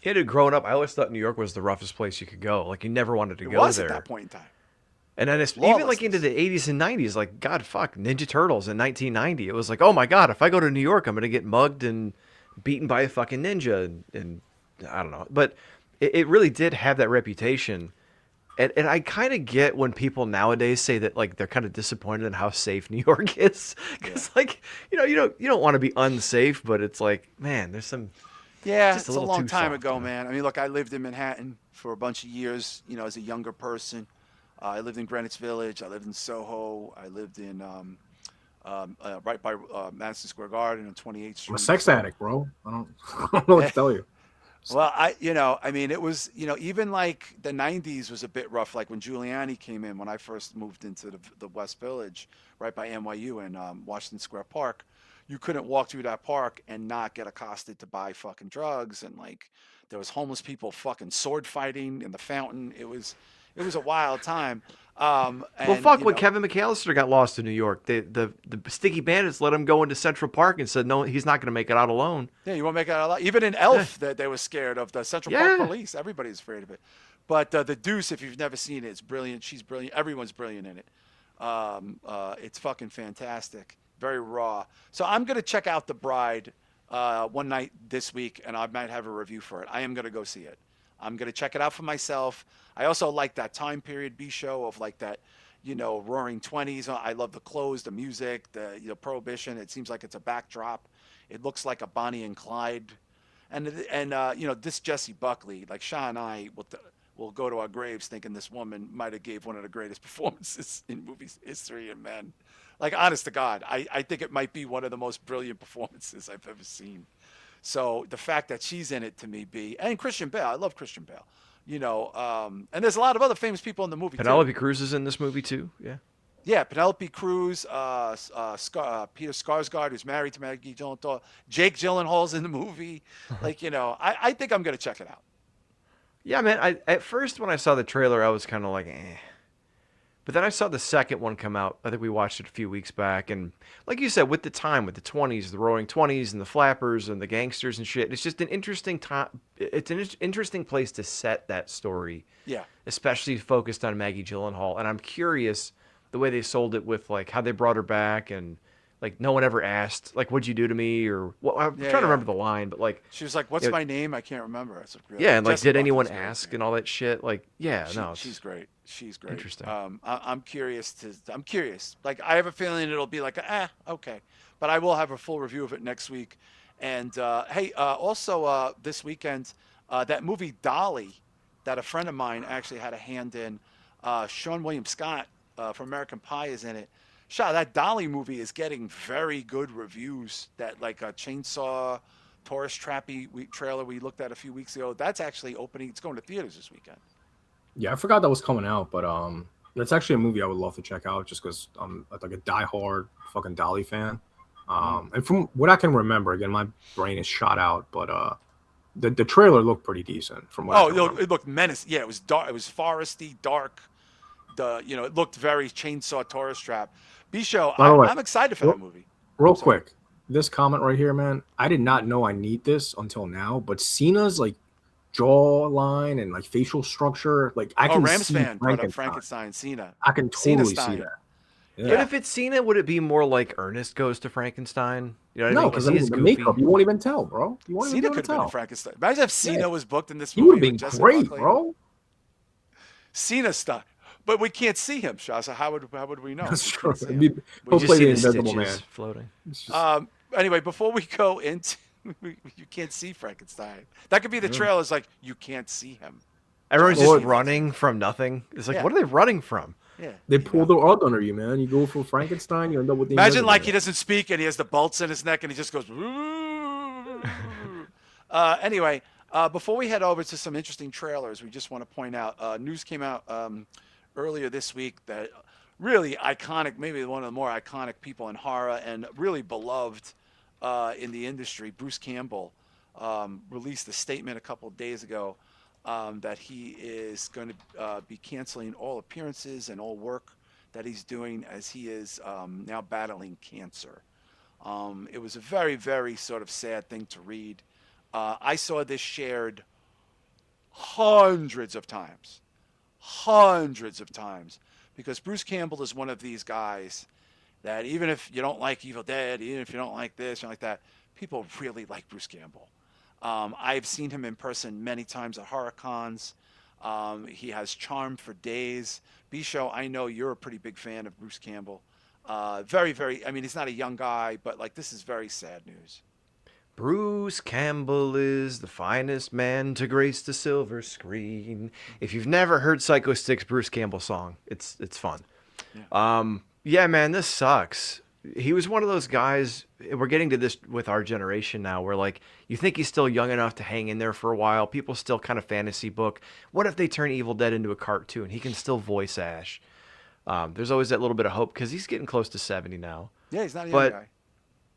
Yeah, dude, growing up, I always thought New York was the roughest place you could go. Like, you never wanted to It go was at that there. point in time. And then it's even like into Lawlessness. the 80s and 90s, like, God, fuck, Ninja Turtles in 1990. It was like, oh my God, if I go to New York, I'm going to get mugged and beaten by a fucking ninja. And I don't know. But it really did have that reputation. And I kind of get when people nowadays say that, like, they're kind of disappointed in how safe New York is. Yeah. Because, like, you don't want to be unsafe, but it's like, man, there's some, Yeah, just a it's a little long too time soft, ago, man. I mean, look, I lived in Manhattan for a bunch of years, as a younger person. I lived in Greenwich Village. I lived in Soho. I lived in right by Madison Square Garden on 28th I'm a Street. sex So, addict, bro. I don't know what to tell you. well, I mean, it was, even like the 90s was a bit rough. Like when Giuliani came in, when I first moved into the West Village, right by NYU and Washington Square Park, you couldn't walk through that park and not get accosted to buy fucking drugs. And like there was homeless people fucking sword fighting in the fountain. It was a wild time. Well, And fuck, when Kevin McAllister got lost in New York, the Sticky Bandits let him go into Central Park and said, no, he's not going to make it out alone. yeah, you won't make it out alive. Even in Yeah. Elf, that they were scared of the Central Park Yeah. Police. Everybody's afraid of it. But the Deuce, if you've never seen it, it's brilliant. She's brilliant. Everyone's brilliant in it. It's fucking fantastic. Very raw. So I'm gonna check out The Bride one night this week, and I might have a review for it. I am gonna go see it. I'm gonna check it out for myself. I also like that time period B show of like that, roaring 20s. I love the clothes, the music, the prohibition. It seems like it's a backdrop. It looks like a Bonnie and Clyde, and this Jessie Buckley, like Shah and I will go to our graves thinking this woman might have gave one of the greatest performances in movies history. And man, like honest to God, I think it might be one of the most brilliant performances I've ever seen. So the fact that she's in it to me, and Christian Bale, I love Christian Bale. And there's a lot of other famous people in the movie too. Penelope Cruz is in this movie too. Yeah. Yeah, Penelope Cruz, Peter Skarsgård, who's married to Maggie Gyllenhaal, Jake Gyllenhaal's in the movie. Like, I think I'm gonna check it out. Yeah, man. At first when I saw the trailer, I was kind of like, eh. But then I saw the second one come out. I think we watched it a few weeks back, and like you said, with the time, with the 20s, the Roaring 20s, and the flappers and the gangsters and shit, it's just an interesting time. It's an interesting place to set that story, Yeah. especially focused on Maggie Gyllenhaal. And I'm curious the way they sold it with like how they brought her back and like no one ever asked like what'd you do to me or well, I'm Yeah, trying to yeah. remember the line, but like She was like, "What's my name?" I can't remember. It's really, yeah, and like Jessie did anyone Buckley's great, ask yeah. and all that shit? Like yeah, no, She's it's great. She's great. interesting. I'm curious I'm curious. Like, I have a feeling it'll be like, okay. But I will have a full review of it next week. And hey, also this weekend, that movie Dolly, that a friend of mine actually had a hand in. Sean William Scott from American Pie is in it. Shah, that Dolly movie is getting very good reviews. That like a chainsaw tourist trappy trailer we looked at a few weeks ago. That's actually opening. It's going to theaters this weekend. Yeah, I forgot that was coming out, but that's actually a movie I would love to check out just because I'm like a diehard fucking Dolly fan. And from what I can remember, again, my brain is shot out, but the trailer looked pretty decent from what I Oh, can remember. it looked menacing. Yeah, it was dark. It was foresty, dark. It looked very chainsaw tourist trap. B-show, By the way, I'm excited for that movie. real Sorry. quick, this comment right here, man, I did not know I need this until now, but Cena's like jawline and like facial structure, like I Oh, can Rams see fan brought up Frankenstein. Frankenstein, Cena. I can Cena totally see Stein. that. But Yeah. if it's Cena, would it be more like Ernest Goes to Frankenstein? You know what I No, mean? because Because he is the goofy. makeup, you won't even tell, bro. You won't even Cena be able could to have been in tell. Frankenstein. Imagine if Cena Yeah. was booked in this He would movie have with been Jesse great, Buckley. bro. Cena style. But we can't see him, Shah. So how would we know? That's We true. can't see him. We He'll just play see the the Invisible Man. stitches floating. It's just- Anyway, before we go into You can't see Frankenstein. That could be the trailer. Is like you can't see him. Everyone's Or- just running from nothing. It's like, Yeah. what are they running from? Yeah. They you pull know. the rug under you, man. You go for Frankenstein, you end up with the Imagine Invisible like he Man. doesn't speak and he has the bolts in his neck and he just goes. Anyway, before we head over to some interesting trailers, we just want to point out news came out earlier this week that really iconic, maybe one of the more iconic people in horror and really beloved in the industry, Bruce Campbell, released a statement a couple of days ago that he is going to be canceling all appearances and all work that he's doing as he is now battling cancer. It was a very, very sort of sad thing to read. I saw this shared hundreds of times, because Bruce Campbell is one of these guys that even if you don't like Evil Dead, even if you don't like this, you don't like that, people really like Bruce Campbell. I've seen him in person many times at horror cons. He has charm for days. B-Show, I know you're a pretty big fan of Bruce Campbell. Very, very, I mean, he's not a young guy, but like this is very sad news. Bruce Campbell is the finest man to grace the silver screen. If you've never heard Psycho Stick's Bruce Campbell song, it's fun. Yeah, man, this sucks. He was one of those guys, we're getting to this with our generation now, where like you think he's still young enough to hang in there for a while. People still kind of fantasy book. What if they turn Evil Dead into a cartoon? He can still voice Ash. There's always that little bit of hope because he's getting close to 70 now. Yeah, he's not a young But, guy.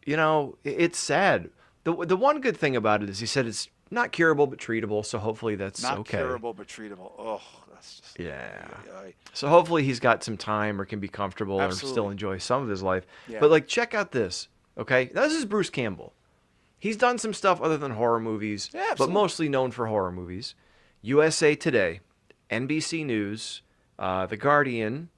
you know, it's sad. The one good thing about it is he said it's not curable but treatable, so hopefully that's Not okay. curable, but treatable. Oh, that's just... Yeah. Ay. So hopefully he's got some time or can be comfortable or still Absolutely. enjoy some of his life. Yeah. But like, check out this. Okay, now, this is Bruce Campbell. He's done some stuff other than horror movies, Yeah, but absolutely. mostly known for horror movies. USA Today, NBC News, The Guardian.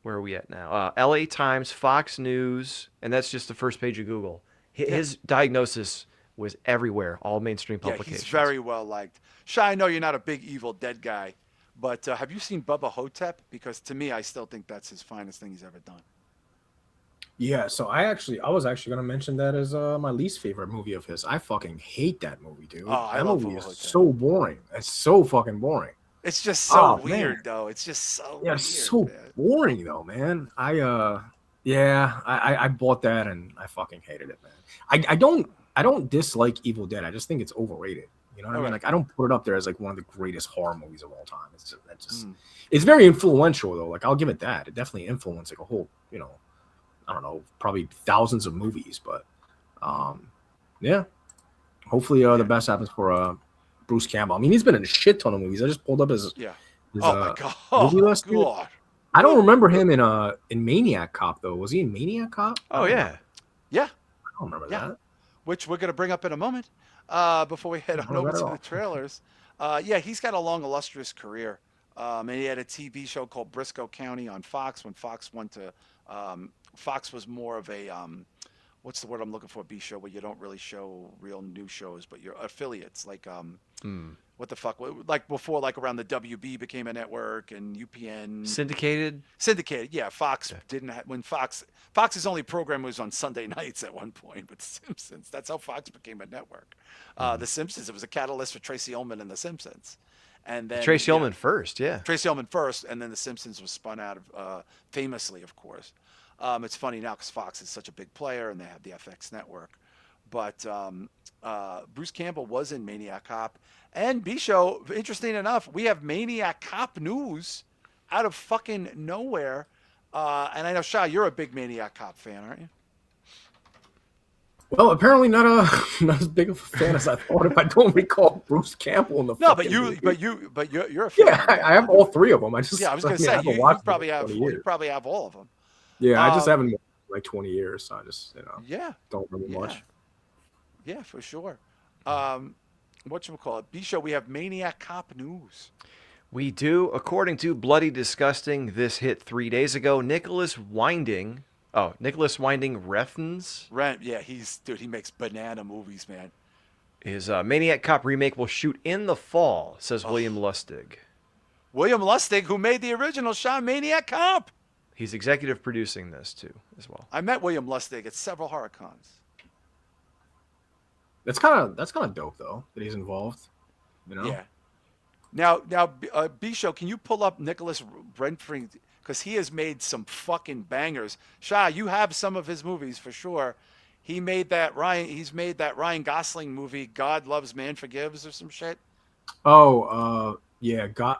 Where are we at now? LA Times, Fox News, and that's just the first page of Google. His diagnosis was everywhere, all mainstream Yeah, publications. he's very well liked. Shah, I know you're not a big Evil Dead guy, but have you seen Bubba Hotep? Because to me, I still think that's his finest thing he's ever done. Yeah, so I was actually gonna mention that as my least favorite movie of his. I fucking hate that movie, dude. Oh, I that love movie Bubba is Hotep. so boring. It's so fucking boring. It's just so Oh, weird, man. though. It's just so Yeah, weird. it's so man. boring though, man. I bought that and I fucking hated it, man. I don't dislike Evil Dead. I just think it's overrated. You know what I mean? Okay. Like I don't put it up there as like one of the greatest horror movies of all time. It's very influential though. Like I'll give it that. It definitely influenced like a whole, I don't know, probably thousands of movies. But yeah. Hopefully the best happens for Bruce Campbell. I mean, he's been in a shit ton of movies. I just pulled up his Yeah. his, Oh my god. movie list, dude. God. I don't remember him in Maniac Cop though. Was he in Maniac Cop? Oh, yeah. Yeah. I don't remember Yeah. that. Which we're going to bring up in a moment before we head on Oh, over right to off. the trailers. Yeah, he's got a long, illustrious career. And he had a TV show called Briscoe County on Fox when Fox went to Fox was more of a what's the word I'm looking for? B show where you don't really show real new shows, but your affiliates like what the fuck? Like before, like around the WB became a network and UPN Syndicated. syndicated. Yeah, Fox didn't have when Fox's only program was on Sunday nights at one point with Simpsons. That's how Fox became a network. The Simpsons, it was a catalyst for Tracy Ullman and the Simpsons. And then Tracy Ullman first, yeah. Tracy Ullman first, and then The Simpsons was spun out of, famously, of course. It's funny now because Fox is such a big player and they have the FX network. But Bruce Campbell was in Maniac Cop. And B-Show, interesting enough, we have Maniac Cop news out of fucking nowhere. And I know, Shah, you're a big Maniac Cop fan, aren't you? Well, apparently not as big of a fan as I thought. If I don't recall Bruce Campbell in the No, fucking movie. but you're a fan. Yeah, I have all three of them. I just Yeah, I was gonna mean, say haven't you watched them probably in have 20 you years. probably have all of them. Yeah, I just Um, haven't watched them in like 20 years, so I just Yeah, don't remember much. yeah, for sure. Whatchamacallit? B-Show, we have Maniac Cop news. We do. According to Bloody Disgusting, this hit 3 days ago. Nicholas Winding Refn's Rent, yeah, he makes banana movies, man. his Maniac Cop remake will shoot in the fall, says William Lustig. William Lustig, who made the original Shah Maniac Cop. He's executive producing this too, as well. I met William Lustig at several horror cons. that's kind of dope though that he's involved. You know. Yeah. Now, Bisho, can you pull up Nicholas Renfring because he has made some fucking bangers. Shah, you have some of his movies for sure. He's made that Ryan Gosling movie, God Loves, Man Forgives, or some shit. Oh, yeah. God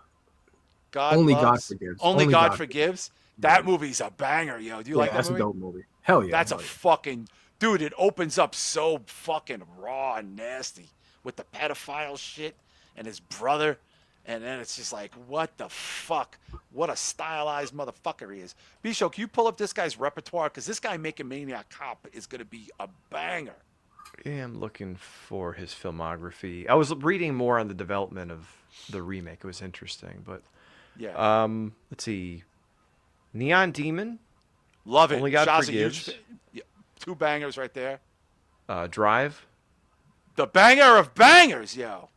Only God Loves, forgives. Only Only God God. Forgives. That Right. movie's a banger, yo. Do you Yeah, like that that's a movie? dope movie. Hell yeah. That's a Hell yeah. fucking dude. It opens up so fucking raw and nasty with the pedophile shit and his brother, and then it's just like, what the fuck? What a stylized motherfucker he is. Bisho, can you pull up this guy's repertoire? Because this guy making Maniac Cop is gonna be a banger. Yeah, I'm looking for his filmography. I was reading more on the development of the remake. It was interesting, but Yeah, let's see. Neon Demon, love it. Only God Shah's a huge Forgives, yeah, two bangers right there. Drive. The banger of bangers, yo.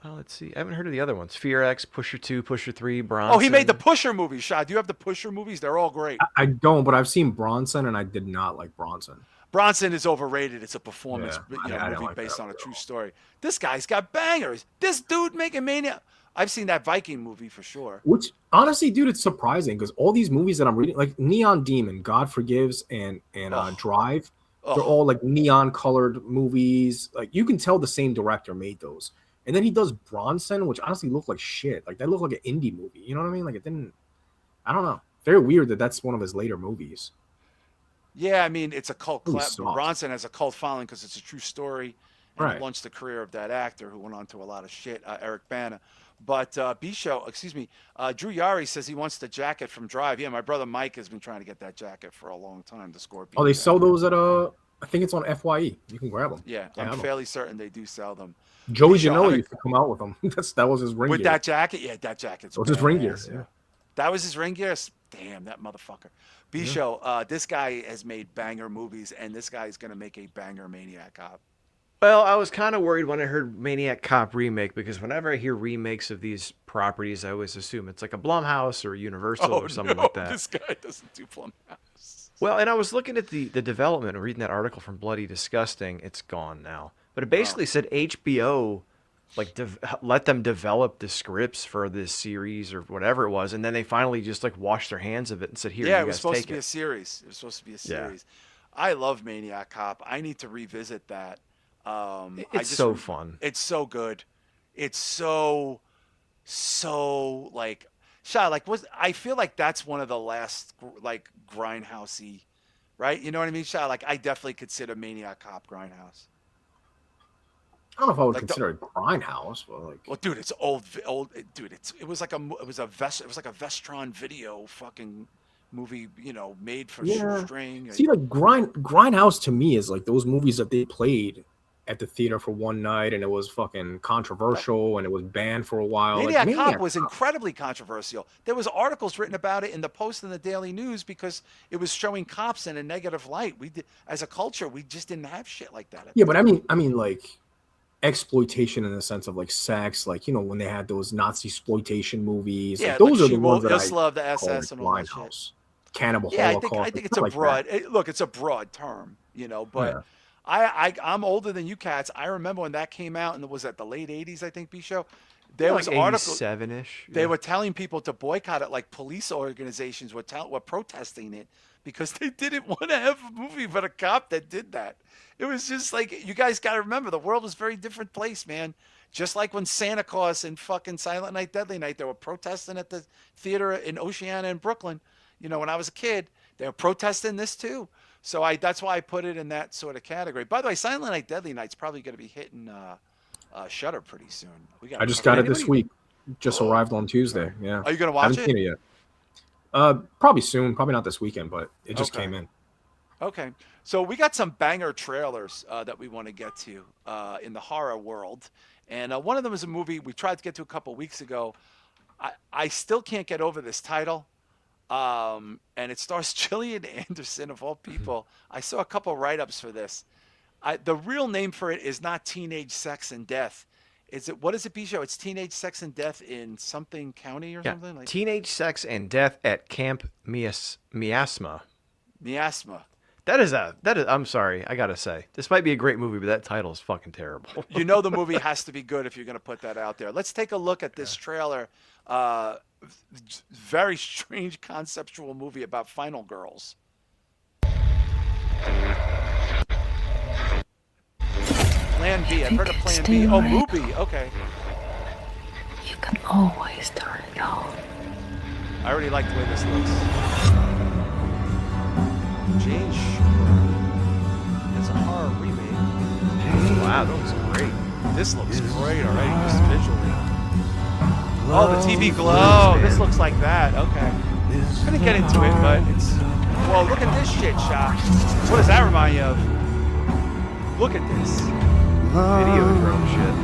Let's see. I haven't heard of the other ones. Fear X, Pusher 2, Pusher 3, Oh, he made the Bronson. Pusher movies. Shah, do you have the Pusher movies? They're all great. I don't, but I've seen Bronson, and I did not like Bronson. Bronson is overrated. It's a performance, Yeah, I didn't movie like that based on a at true all. story. This guy's got bangers. This dude making Mania. I've seen that Viking movie for sure. Which honestly, dude, it's surprising because all these movies that I'm reading, like Neon Demon, God Forgives, and Oh, Drive, they're oh, all like neon colored movies. Like you can tell the same director made those. And then he does Bronson, which honestly looked like shit. Like that looked like an indie movie. You know what I mean? Like it didn't. I don't know. Very weird that that's one of his later movies. yeah. I mean, it's a cult. Really soft. Bronson has a cult following because it's a true story, and it Right. launched the career of that actor who went on to a lot of shit, Eric Bana. But Bisho, excuse me, Drew Yari says he wants the jacket from Drive. Yeah, my brother Mike has been trying to get that jacket for a long time, the Oh, Scorpion they sell jacket. those at I think it's on FYE. You can grab them. Yeah, They I'm have them. fairly certain they do sell them. Joey Bisho, Janela used to come out with them. that was his ring with gear. that jacket, yeah, that jacket's That was his ring gear. badass. Yeah. Yeah, that was his ring gear. Damn, that motherfucker. Yeah. Bisho, this guy has made banger movies, and this guy is gonna make a banger Maniac Cop. Well, I was kind of worried when I heard Maniac Cop remake because whenever I hear remakes of these properties, I always assume it's like a Blumhouse or a Universal Oh or something no, like that. this guy doesn't do Blumhouse. Well, and I was looking at the development and reading that article from Bloody Disgusting. It's gone now, but it Oh, basically said HBO like let them develop the scripts for this series or whatever it was, and then they finally just like washed their hands of it and said, "Here, yeah, you it was guys supposed to take be a it." series. It was supposed to be a Yeah, series. I love Maniac Cop. I need to revisit that. I it's just, so fun. it's so good. It's so like, Shah, like was I feel like that's one of the last like grindhousey, right? You know what I mean, Shah? Like I definitely consider Maniac Cop grindhouse. I don't know if I would Like the consider it grindhouse, but like, well, dude, it's old, dude. It was like it was like a Vestron video fucking movie, made for yeah. shoestring. See, like grindhouse to me is like those movies that they played at the theater for one night, and it was fucking That controversial, and it was banned for a while. Like Maniac Cop Maniac was Cop. incredibly controversial. There was articles written about it in the Post and the Daily News because it was showing cops in a negative light. We did, as a culture, we just didn't have shit like that at Yeah, the but time. I mean, like exploitation in the sense of like sex, like when they had those Nazi exploitation movies, like Yeah, like those are the She ones Wrote that I Us Love the call like SS and all that shit. grindhouse, cannibal Yeah, I holocaust, think like it's stuff a like that. broad. Look, it's a broad term, but Yeah, I'm older than you cats. I remember when that came out, and it was at the late '80s, I think, Show. Yeah, There like was article. 87 ish. They Yeah. were telling people to boycott it, like police organizations were protesting it because they didn't want to have a movie about a cop that did that. It was just like you guys got to remember the world was a very different place, man. Just like when Santa Claus and fucking Silent Night, Deadly Night, they were protesting at the theater in Oceana in Brooklyn. When I was a kid, they were protesting this too. So that's why I put it in that sort of category. By the way, Silent Night, Deadly Night's probably going to be hitting Shutter pretty soon. We got I a just couple. got it this Anybody? week. Just arrived on Tuesday. Yeah, Are you going to watch haven't it? seen it yet. Probably soon. Probably not this weekend, but it just Okay. came in. Okay. So we got some banger trailers that we want to get to in the horror world. And one of them is a movie we tried to get to a couple weeks ago. I still can't get over this title. And it stars Gillian Anderson, of all people. I saw a couple write ups for this. The real name for it is not Teenage Sex and Death. What is it, Bijou? It's Teenage Sex and Death in something county or Yeah. something? Like Teenage Sex and Death at Camp Miasma. Miasma. I'm sorry, I gotta say, this might be a great movie, but that title is fucking terrible. You know the movie has to be good if you're going to put that out there. Let's take a look at this trailer. Uh, Very strange conceptual movie about final girls. Plan B. I've heard of Plan B. Oh, movie. Okay. You can always turn it off. I already like the way this looks. Jane Shore. It's a horror remake. Wow, that looks great. This looks great already, just visually. Oh, the TV glow. This looks like that. Okay. Couldn't get into it, but it's... Whoa, look at this shit, Shah. What does that remind you of? Look at this. Video drone shit.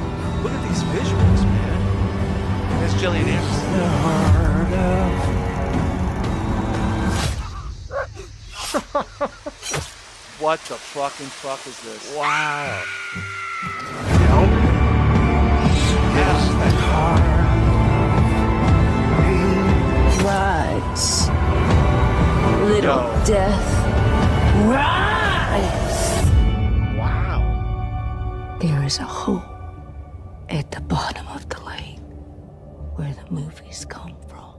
Look at these visuals, man. That's Gillian Anderson. What the fucking fuck is this? Wow. Rise, little Yo. death. Rise. Wow. There is a hole at the bottom of the lake where the movies come from.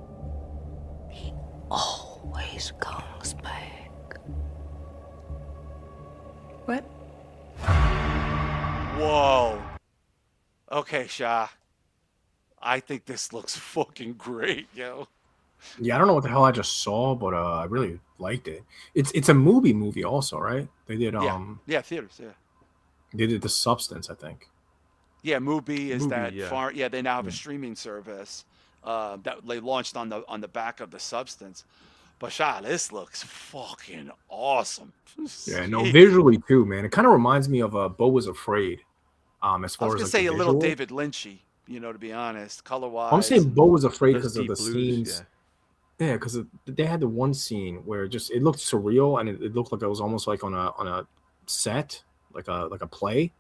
He always comes back. What? Whoa. Okay, Shah. I think this looks fucking great, yo. Yeah, I don't know what the hell I just saw, but I really liked it. It's a movie also, right? They did Yeah, theaters, yeah. they did The Substance, I think. Yeah, Mubi is Mubi, that yeah. far. Yeah, they now have a streaming service that they launched on the back of The Substance. But Shah, this looks fucking awesome. Yeah, no, visually too, man. It kind of reminds me of Beau Was Afraid. As I was far gonna as say the a little visual. David Lynchy, to be honest, color wise. I'm saying Beau Was Afraid Those because of deep the blues, scenes. Yeah, because they had the one scene where it looked surreal and it looked like it was almost like on a set, like a play.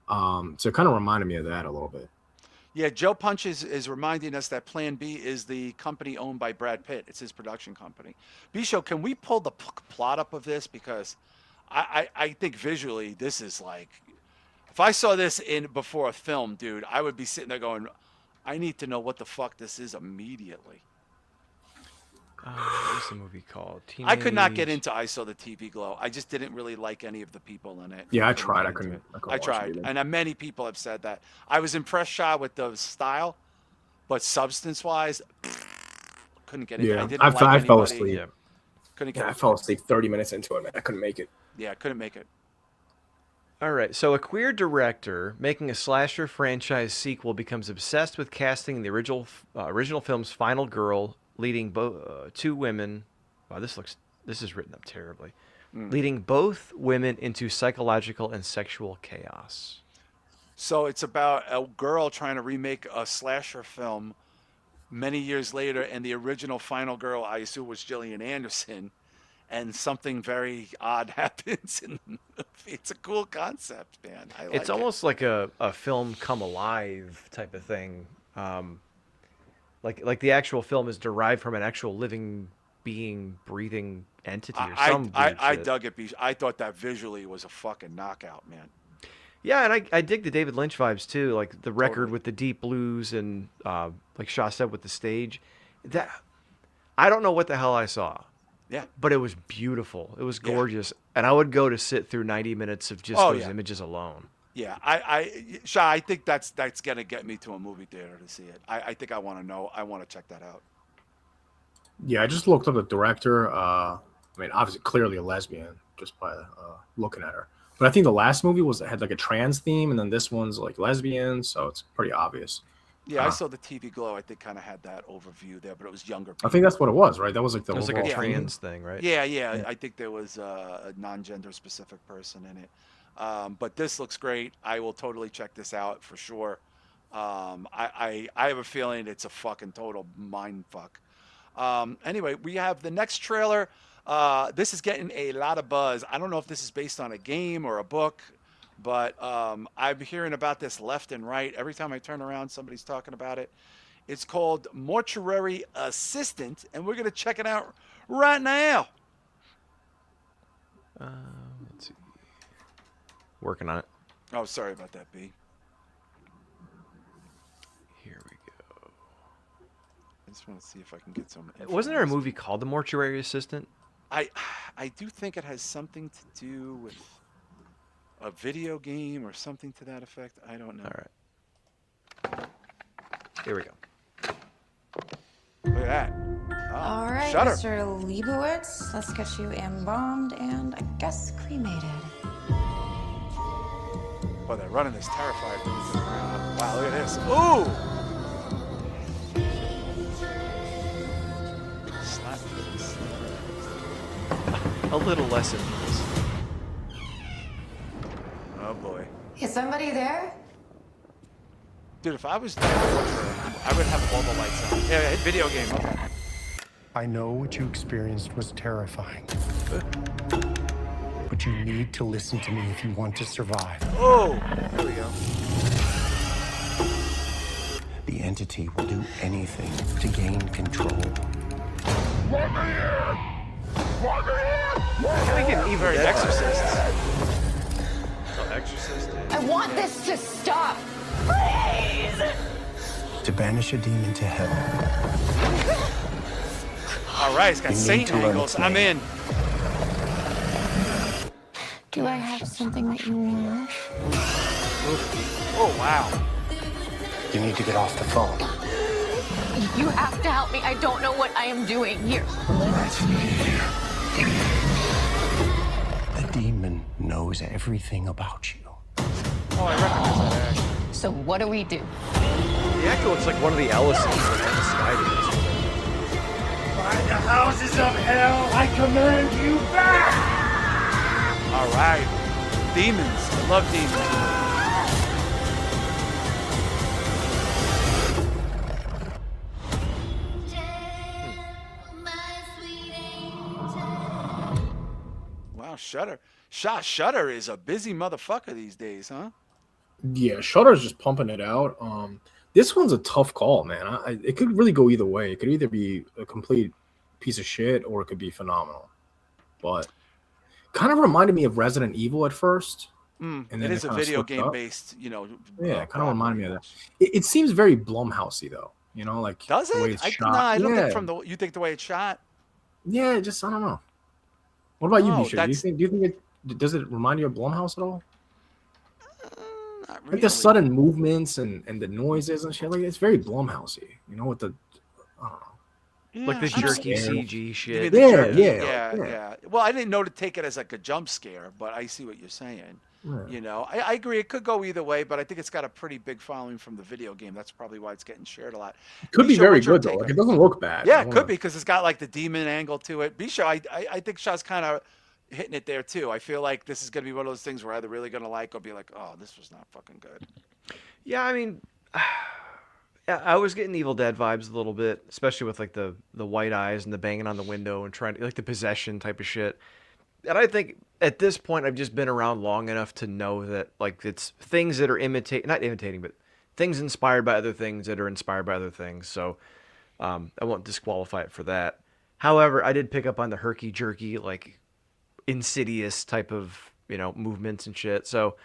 So it kind of reminded me of that a little bit. Yeah, Joe Punch is reminding us that Plan B is the company owned by Brad Pitt. It's his production company. Bisho, can we pull the plot up of this? Because I think visually this is like, if I saw this before a film, dude, I would be sitting there going, I need to know what the fuck this is immediately. What's the movie called? I could not get Teenage- into I Saw the TV Glow. I just didn't really like any of the people in it. Yeah, I Couldn't tried. get I into couldn't. it. I I couldn't watch it tried, either. and many people have said that. I was impressed, Shah, with the style, but substance-wise, couldn't get into it. I Yeah, didn't I like fell anybody. asleep. Yeah. Couldn't get Yeah, I into fell it. asleep 30 minutes into it, man. I couldn't make it. Yeah, couldn't make it. All right, so a queer director making a slasher franchise sequel becomes obsessed with casting the original film's final girl, leading two women. Wow, this is written up terribly. Leading both women into psychological and sexual chaos. So it's about a girl trying to remake a slasher film many years later, and the original final girl, I assume, was Gillian Anderson, and something very odd happens in the movie. It's a cool concept, man. I like It's almost like a film come alive type of thing. Like the actual film is derived from an actual living being, breathing entity or some weird I shit. dug it. I thought that visually was a fucking knockout, man. Yeah, and I dig the David Lynch vibes too, like the record Totally. with the deep blues and like Shah said with the stage. That I don't know what the hell I saw, Yeah. but it was beautiful. It was Yeah. gorgeous, and I would go to sit through 90 minutes of just Oh, those yeah. images alone. Yeah, Shah, I think that's gonna get me to a movie theater to see it. I think I want to know. I want to check that out. Yeah, I just looked up the director. I mean, obviously, clearly a lesbian just by looking at her. But I think the last movie had like a trans theme, and then this one's like lesbian, so it's pretty obvious. Yeah, I saw the TV Glow. I think kind of had that overview there, but it was younger people. I think that's what it was, right? That was like the It was like a overall theme. trans thing, right? Yeah. I think there was a non-gender specific person in it. But this looks great. I will totally check this out for sure. I have a feeling it's a fucking total mind fuck. Anyway, we have the next trailer. This is getting a lot of buzz. I don't know if this is based on a game or a book, but I'm hearing about this left and right. Every time I turn around, somebody's talking about it. It's called Mortuary Assistant, and we're going to check it out right now. Let's see. Working on it. Oh, sorry about that, B. Here we go. I just want to see if I can get some. Wasn't there a movie called The Mortuary Assistant? I do think it has something to do with a video game or something to that effect. I don't know. All right. Here we go. Look at that. Oh, All right, Shudder. Mr. Leibowitz, let's get you embalmed and I guess cremated. Boy, they're running this terrified thing around. Wow, look at this. Ooh! Slap face. A little less in this. Oh boy. Is somebody there? Dude, if I was there, I would have all the lights on. Yeah, hit video game. Okay. I know what you experienced was terrifying. But you need to listen to me if you want to survive. Oh, there we go. The entity will do anything to gain control. Like an evil Very Dead Exorcist. Oh, Exorcist. I want this to stop. Please! To banish a demon to hell, All right, it's got You need Satan to learn angles. its I'm name. in. Do I have something that you want? Oh, wow. you need to get off the phone. You have to help me. I don't know what I am doing here. The demon knows everything about you. Oh, I recognize that act. So what do we do? The actor looks like one of the Ellisons from Ennis. By the houses of hell, I command you back! All right. Demons. I love demons. Wow, Shudder. Shudder is a busy motherfucker these days, huh? Yeah, Shutter's just pumping it out. This one's a tough call, man. It could really go either way. It could either be a complete piece of shit or it could be phenomenal. But kind of reminded me of Resident Evil at first. And It then is a kinda video switched game up. based, Yeah, kind of property. reminded me of that. It seems very Blumhousey though. You know, like Does the way it? it's No, shot. I don't yeah. think from the. You think the way it's shot? Yeah, just I don't know. What about you, No, Bisha? Do you that's- think does it remind you of Blumhouse at all? Not Like really. the sudden movements and the noises and shit. Like it's very Blumhousey. You know, with the I don't know. Like the I don't- jerky Yeah. CG You mean shit. the Yeah, jerky? yeah. yeah. Well, I didn't know to take it as like a jump scare, but I see what you're saying. Yeah. You know, I agree. It could go either way, but I think it's got a pretty big following from the video game. That's probably why it's getting shared a lot. It could be Bisha, very what's your good though. take Like on it doesn't look bad. Yeah, I it wanna- could be because it's got like the demon angle to it. Bisha, I think Shah's kind of hitting it there too. I feel like this is going to be one of those things we're either really going to like or be like, oh, this was not fucking good. Yeah, I mean, yeah, I was getting Evil Dead vibes a little bit, especially with like the white eyes and the banging on the window and trying to like the possession type of shit. And I think at this point I've just been around long enough to know that like it's things that are not imitating, but things inspired by other things that are inspired by other things. So I won't disqualify it for that. However, I did pick up on the herky jerky, like insidious type of, movements and shit. So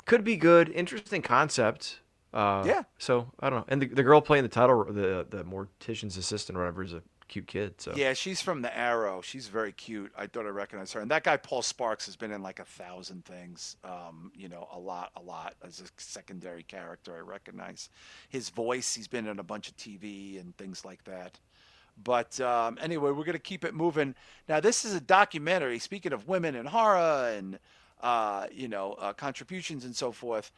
could be good, interesting concept. Yeah. So I don't know. And the girl playing the title, the mortician's assistant or whatever, is a cute kid. So Yeah, she's from The Arrow. She's very cute. I thought I recognized her. And that guy Paul Sparks has been in like 1,000 things. A lot as a secondary character. I recognize his voice. He's been in a bunch of TV and things like that. But anyway, we're gonna keep it moving. Now, this is a documentary. Speaking of women in horror and contributions and so forth.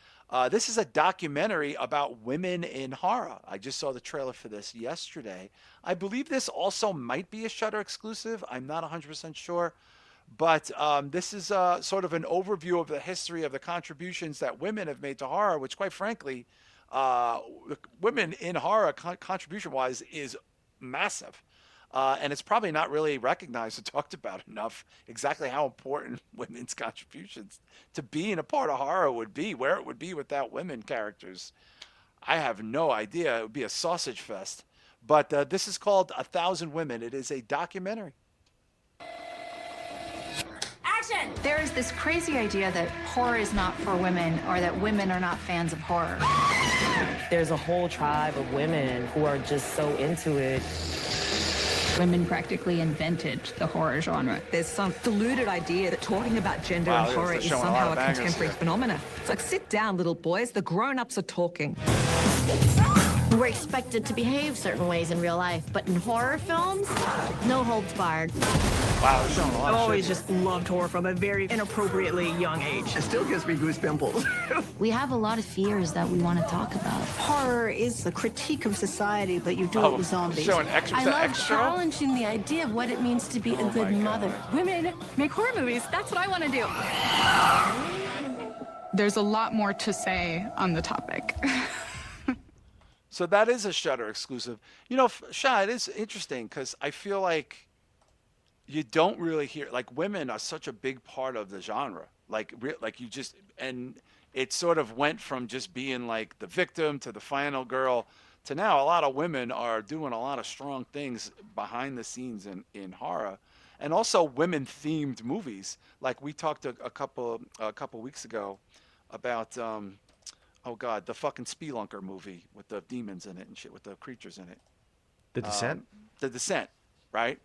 This is a documentary about women in horror. I just saw the trailer for this yesterday. I believe this also might be a Shudder exclusive. I'm not 100% sure. But this is sort of an overview of the history of the contributions that women have made to horror, which, quite frankly, women in horror contribution-wise is massive. And it's probably not really recognized or talked about enough exactly how important women's contributions to being a part of horror would be, where it would be without women characters. I have no idea. It would be a sausage fest. But this is called 1,000 Women. It is a documentary. Action! There's this crazy idea that horror is not for women or that women are not fans of horror. There's a whole tribe of women who are just so into it. Women practically invented the horror genre. There's some deluded idea that talking about gender and horror is somehow a contemporary phenomenon. It's like, sit down, little boys. The grown-ups are talking. We're expected to behave certain ways in real life, but in horror films, no holds barred. Wow, they're showing a lot I've of always shit. just loved horror from a very inappropriately young age. It still gives me goosebumps. We have a lot of fears that we want to talk about. Horror is a critique of society, but you do it with zombies. Showing extra. I is that love extra? challenging the idea of what it means to be a good mother. Women make horror movies. That's what I want to do. There's a lot more to say on the topic. So that is a Shudder exclusive. You know, Shah, it is interesting because I feel like you don't really hear, like, women are such a big part of the genre. Like you just, and it sort of went from just being like the victim to the final girl to now a lot of women are doing a lot of strong things behind the scenes in horror, and also women themed movies. Like we talked a couple weeks ago about oh God, the fucking Spelunker movie with the demons in it and shit, with the creatures in it. The Descent? The Descent, right?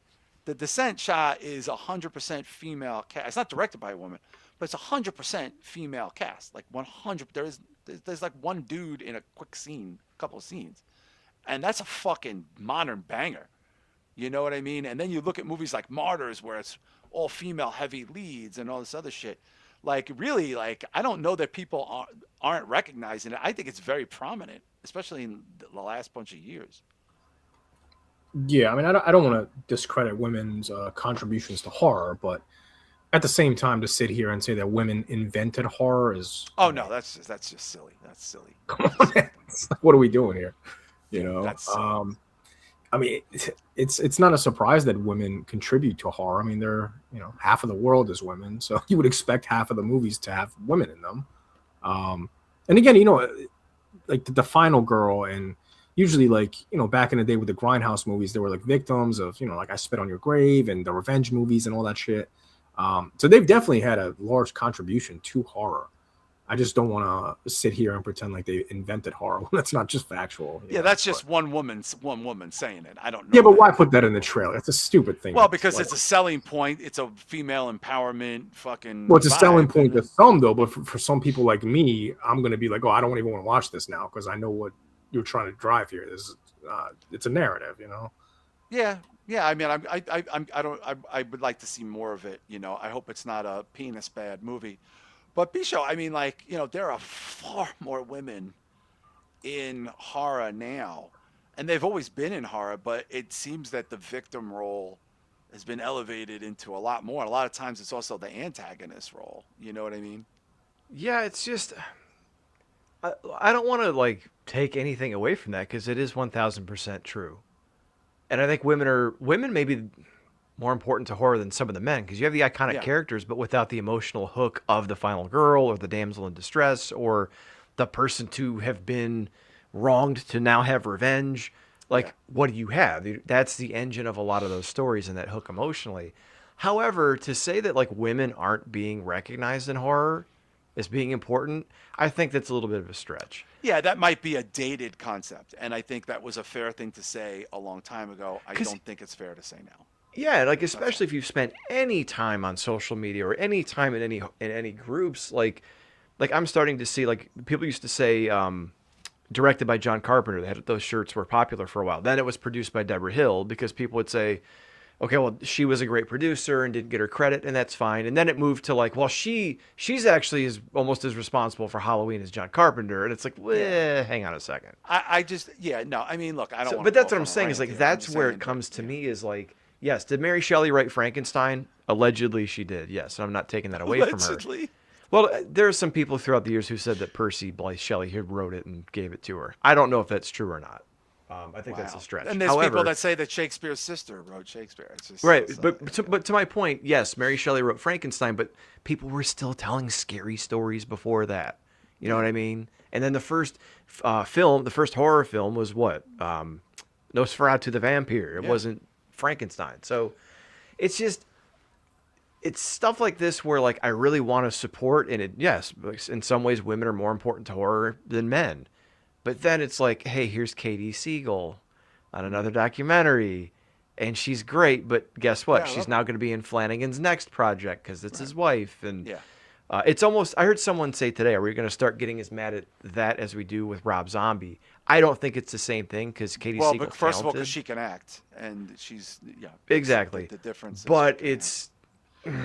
The Descent, Shah, is 100% female cast. It's not directed by a woman, but it's 100% female cast. Like 100. There's like one dude in a quick scene, couple of scenes, and that's a fucking modern banger. You know what I mean? And then you look at movies like Martyrs, where it's all female heavy leads and all this other shit. Like really, like I don't know that people aren't recognizing it. I think it's very prominent, especially in the last bunch of years. Yeah, I mean, I don't want to discredit women's contributions to horror, but at the same time, to sit here and say that women invented horror is Oh no, that's just silly. That's silly. It's like, what are we doing here? You know, That's silly. I mean, it's not a surprise that women contribute to horror. I mean, they're, you know, half of the world is women, so you would expect half of the movies to have women in them. And again, you know, like the final girl, and usually, like, you know, back in the day with the Grindhouse movies, they were like victims of, you know, like I Spit on Your Grave and the revenge movies and all that shit. So they've definitely had a large contribution to horror. I just don't want to sit here and pretend like they invented horror. That's not just factual. Yeah, that's just one woman saying it. I don't know. Yeah, but that. why put that in the trailer? It's a stupid thing. Well, because like, it's a selling point. It's a female empowerment fucking. Well, it's a vibe. selling point to some, though. But for some people like me, I'm going to be like, oh, I don't even want to watch this now because I know what you're trying to drive here. This is, it's a narrative, you know. Yeah. I mean, I would like to see more of it. You know, I hope it's not a penis bad movie. But Bisho, I mean, like, you know, there are far more women in horror now, and they've always been in horror, but it seems that the victim role has been elevated into a lot more. A lot of times it's also the antagonist role. You know what I mean? Yeah, it's just I don't want to like take anything away from that because it is 1000% true. And I think women may be more important to horror than some of the men because you have the iconic characters, but without the emotional hook of the final girl or the damsel in distress or the person to have been wronged to now have revenge. Like, what do you have? That's the engine of a lot of those stories and that hook emotionally. However, to say that like women aren't being recognized in horror as being important, I think that's a little bit of a stretch. Yeah, that might be a dated concept, and I think that was a fair thing to say a long time ago. I don't think it's fair to say now. Yeah, like especially if you've spent any time on social media or any time in any groups, like I'm starting to see, like, people used to say directed by John Carpenter. They had those shirts were popular for a while. Then it was produced by Deborah Hill because people would say, okay, well, she was a great producer and didn't get her credit, and that's fine. And then it moved to like, well, she's actually almost as responsible for Halloween as John Carpenter, and it's like, hang on a second. I just, no, I mean, look, I don't. But that's what I'm saying is like that's where it comes to me is like. Yes, did Mary Shelley write Frankenstein? Allegedly, she did. Yes, and I'm not taking that away from her. Well, there are some people throughout the years who said that Percy Bysshe Shelley had wrote it and gave it to her. I don't know if that's true or not. I think that's a stretch. And there's people that say that Shakespeare's sister wrote Shakespeare. It's just, right, but to my point, yes, Mary Shelley wrote Frankenstein, but people were still telling scary stories before that. You know what I mean? And then the first film, the first horror film was what? Nosferatu the Vampire. It wasn't Frankenstein. So it's just it's stuff like this where like I really want to support, and yes, in some ways women are more important to horror than men. But then it's like, hey, here's Katie Siegel on another documentary, and she's great, but guess what? She's now going to be in Flanagan's next project because it's his wife. And it's almost, I heard someone say today, are we going to start getting as mad at that as we do with Rob Zombie? I don't think it's the same thing because Katie Siegel's but first of all, talented. because she can act, and she's, Exactly. The difference. But it's...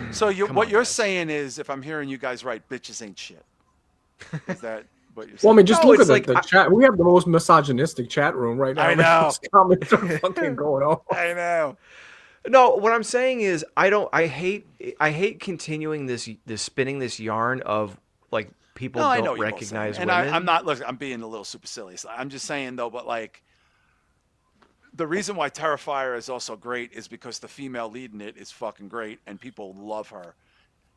So what you're saying is, if I'm hearing you guys right, bitches ain't shit. Is that... Well, I mean, just look at the chat. We have the most misogynistic chat room right now. I know. Those comments are fucking going on. I know. No, what I'm saying is, I hate continuing this spinning this yarn of like people don't recognize women. And I'm not. Look, I'm being a little supercilious. I'm just saying though, but like, the reason why Terrifier is also great is because the female lead in it is fucking great, and people love her.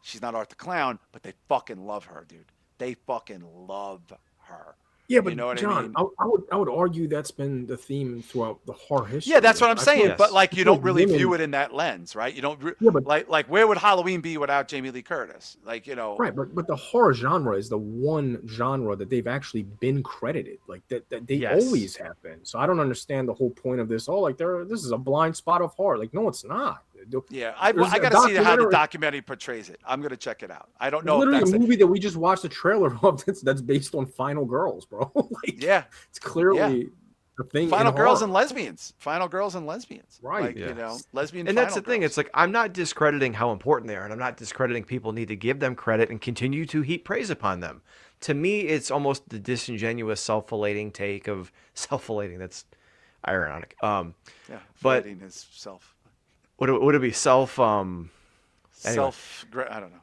She's not Art the Clown, but they fucking love her, dude. They fucking love her. Yeah, but you know what John, I mean? I would argue that's been the theme throughout the horror history. Yeah, that's what I'm saying. But like, you don't really women... view it in that lens, right? You don't. Like, where would Halloween be without Jamie Lee Curtis? Like, you know. Right, but the horror genre is the one genre that they've actually been credited. Like that they always have been. So I don't understand the whole point of this. Oh, like this is a blind spot of horror. Like, no, it's not. Yeah, I got to see how the documentary portrays it. I'm gonna check it out. I don't know. Literally if that's a movie that we just watched the trailer of that's based on Final Girls, bro. Like, it's clearly the thing. Final Girls and Lesbians. Final Girls and Lesbians. Right. Like, you know, lesbian. And that's the thing. Girls. It's like, I'm not discrediting how important they are, and I'm not discrediting people need to give them credit and continue to heap praise upon them. To me, it's almost the disingenuous, self-flating take of self-flating. That's ironic. But flating is self. Would it be self? Anyway. I don't know.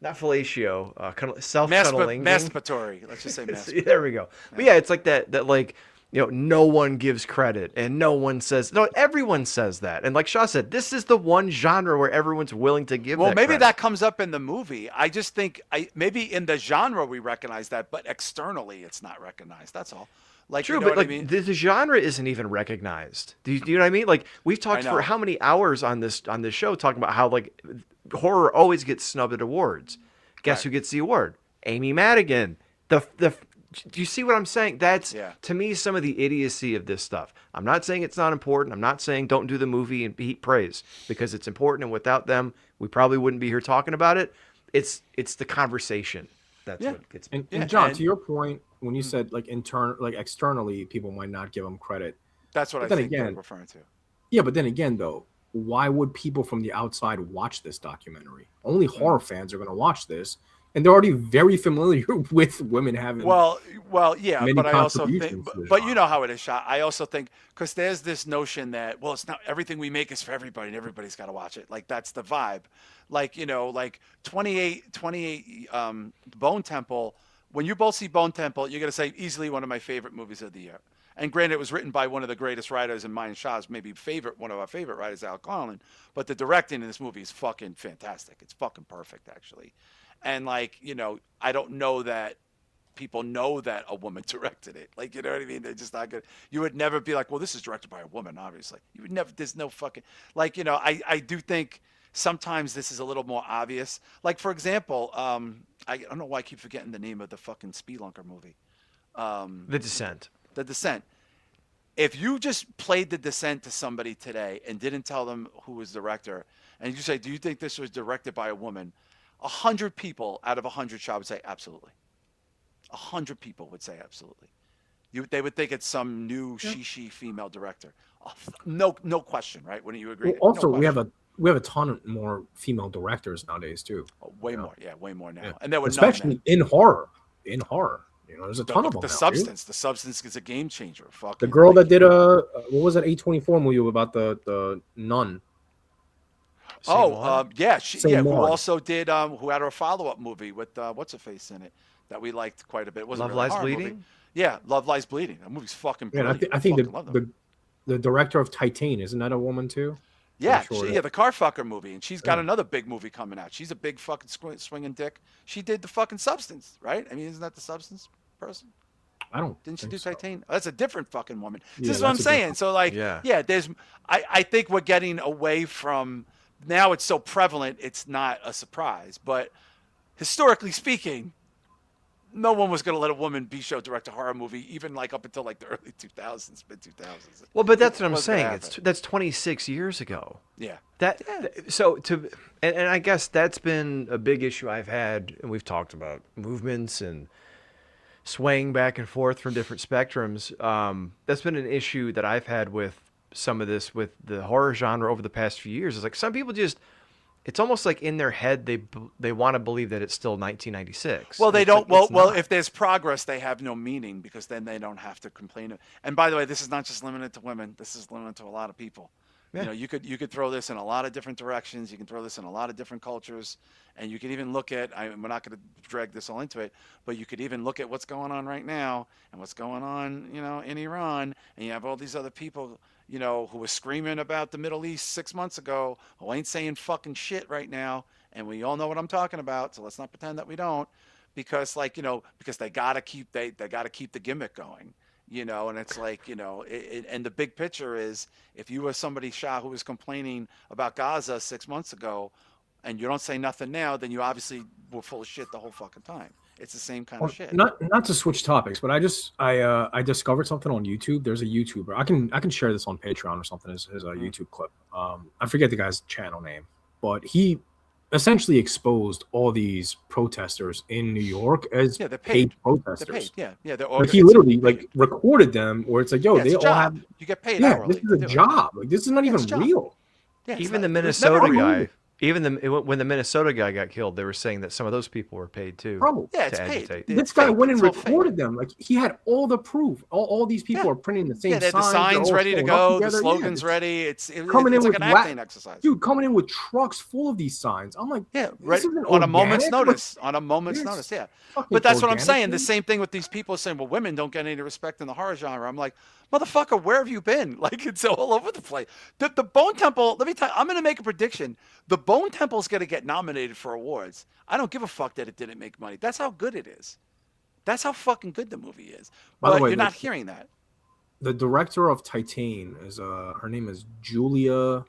Not fellatio. Self-cuddling. Masturbatory. Let's just say masturbatory. There we go. Yeah. But yeah, it's like that. Like, you know, no one gives credit, and no one says. No, everyone says that. And like Shah said, this is the one genre where everyone's willing to give. Well, maybe credit. that comes up in the movie. I just think maybe in the genre we recognize that, but externally it's not recognized. That's all. Like, true, you know but like I mean? the genre isn't even recognized. Do you know what I mean? Like, we've talked for how many hours on this show talking about how like horror always gets snubbed at awards. Guess who gets the award? Amy Madigan. Do you see what I'm saying? That's to me some of the idiocy of this stuff. I'm not saying it's not important. I'm not saying don't do the movie and heap praise, because it's important, and without them, we probably wouldn't be here talking about it. It's the conversation. That's what gets me. And John, to your point, when you said like externally, people might not give them credit. That's what I think you're referring to. Yeah, but then again, though, why would people from the outside watch this documentary? Only horror fans are going to watch this, and they're already very familiar with women having. Well, yeah, but I also think, but you know how it is, Shah. I also think because there's this notion that it's not everything we make is for everybody, and everybody's got to watch it. Like that's the vibe. Like, you know, like 28 Bone Temple. When you both see Bone Temple, you're going to say easily one of my favorite movies of the year. And granted, it was written by one of the greatest writers in mine and Shah's, maybe one of our favorite writers, Al Carlin. But the directing in this movie is fucking fantastic. It's fucking perfect, actually. And like, you know, I don't know that people know that a woman directed it. Like, you know what I mean? They're just not good. You would never be like, well, this is directed by a woman, obviously. You would never, there's no fucking, like, you know, I do think sometimes this is a little more obvious. Like, for example, I don't know why I keep forgetting the name of the fucking Spelunker movie. The Descent. The Descent. If you just played The Descent to somebody today and didn't tell them who was the director, and you say, do you think this was directed by a woman? 100 people out of 100 Shah would say absolutely. 100 people would say absolutely. They would think it's some new she female director. No question, right? Wouldn't you agree? Well, also, we have a ton more female directors nowadays too. Way more now. Yeah. And there were especially in horror. You know, there's a ton of them. The Substance is a game changer. The girl that did what was that A24 movie about the nun? She who also did who had her follow-up movie with what's her face in it that we liked quite a bit. It wasn't Love Lies Bleeding? Movie. Yeah, Love Lies Bleeding. That movie's fucking brilliant. Yeah, I think the director of Titan, isn't that a woman too? Yeah, the car fucker movie, and she's got another big movie coming out. She's a big fucking swinging dick. She did the fucking Substance, right? I mean, isn't that the Substance person? Didn't she do Titan? Oh, that's a different fucking woman. This is what I'm saying. So like, there's. I think we're getting away from now it's so prevalent, it's not a surprise. But historically speaking, no one was going to let a woman B-show direct a horror movie, even like up until like the early 2000s, mid-2000s. Well, but that's what I'm saying. That's 26 years ago. Yeah. And I guess that's been a big issue I've had, and we've talked about movements and swaying back and forth from different spectrums. That's been an issue that I've had with some of this, with the horror genre over the past few years. It's like some people just, it's almost like in their head they want to believe that it's still 1996. Well, they it's don't. like, Well, if there's progress, they have no meaning, because then they don't have to complain. And by the way, this is not just limited to women. This is limited to a lot of people. Yeah. You know, you could throw this in a lot of different directions. You can throw this in a lot of different cultures, and you could even look at. We're not going to drag this all into it, but you could even look at what's going on right now and what's going on, you know, in Iran, and you have all these other people, you know, who were screaming about the Middle East 6 months ago, who ain't saying fucking shit right now, and we all know what I'm talking about. So let's not pretend that we don't, because like, you know, because they gotta keep they gotta keep the gimmick going. You know, and it's like, you know, and the big picture is, if you were somebody, Shah, who was complaining about Gaza 6 months ago, and you don't say nothing now, then you obviously were full of shit the whole fucking time. It's the same kind of shit. Not to switch topics, but I discovered something on YouTube. There's a YouTuber. I can share this on Patreon or something as a YouTube clip. I forget the guy's channel name, but he essentially exposed all these protesters in New York as paid protesters. They're paid. Yeah. Like he literally like recorded them, where it's like, yo, they all have. You get paid. Yeah, this is a job. Like this is not even real. Yeah, even the Minnesota guy. When the Minnesota guy got killed, they were saying that some of those people were paid too. Probably. Yeah, it's to paid. agitate. This guy went and recorded them. Like he had all the proof. All these people are printing the same signs. Yeah, the signs ready to go. The slogans ready. It's coming in like with an acting exercise. Dude, coming in with trucks full of these signs. I'm like, on a moment's notice. On a moment's notice, yeah. But that's what I'm saying. The same thing with these people saying, well, women don't get any respect in the horror genre. I'm like, motherfucker, where have you been? Like, it's all over the place. The Bone Temple, let me tell you, I'm going to make a prediction. The Bone Temple's going to get nominated for awards. I don't give a fuck that it didn't make money. That's how good it is. That's how fucking good the movie is. But you're not hearing that. The director of Titan is, her name is Julia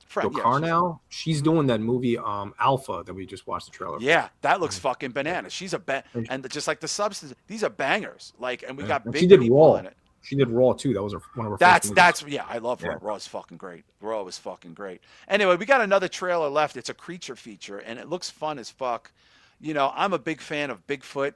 Carnell. She's doing that movie Alpha that we just watched the trailer for. Yeah, that looks fucking bananas. She's and just like the Substance, these are bangers. Like, and we got big people in it. She did Raw too. That was one of her first movies. Yeah, I love Raw. Yeah. Raw is fucking great. Raw was fucking great. Anyway, we got another trailer left. It's a creature feature, and it looks fun as fuck. You know, I'm a big fan of Bigfoot,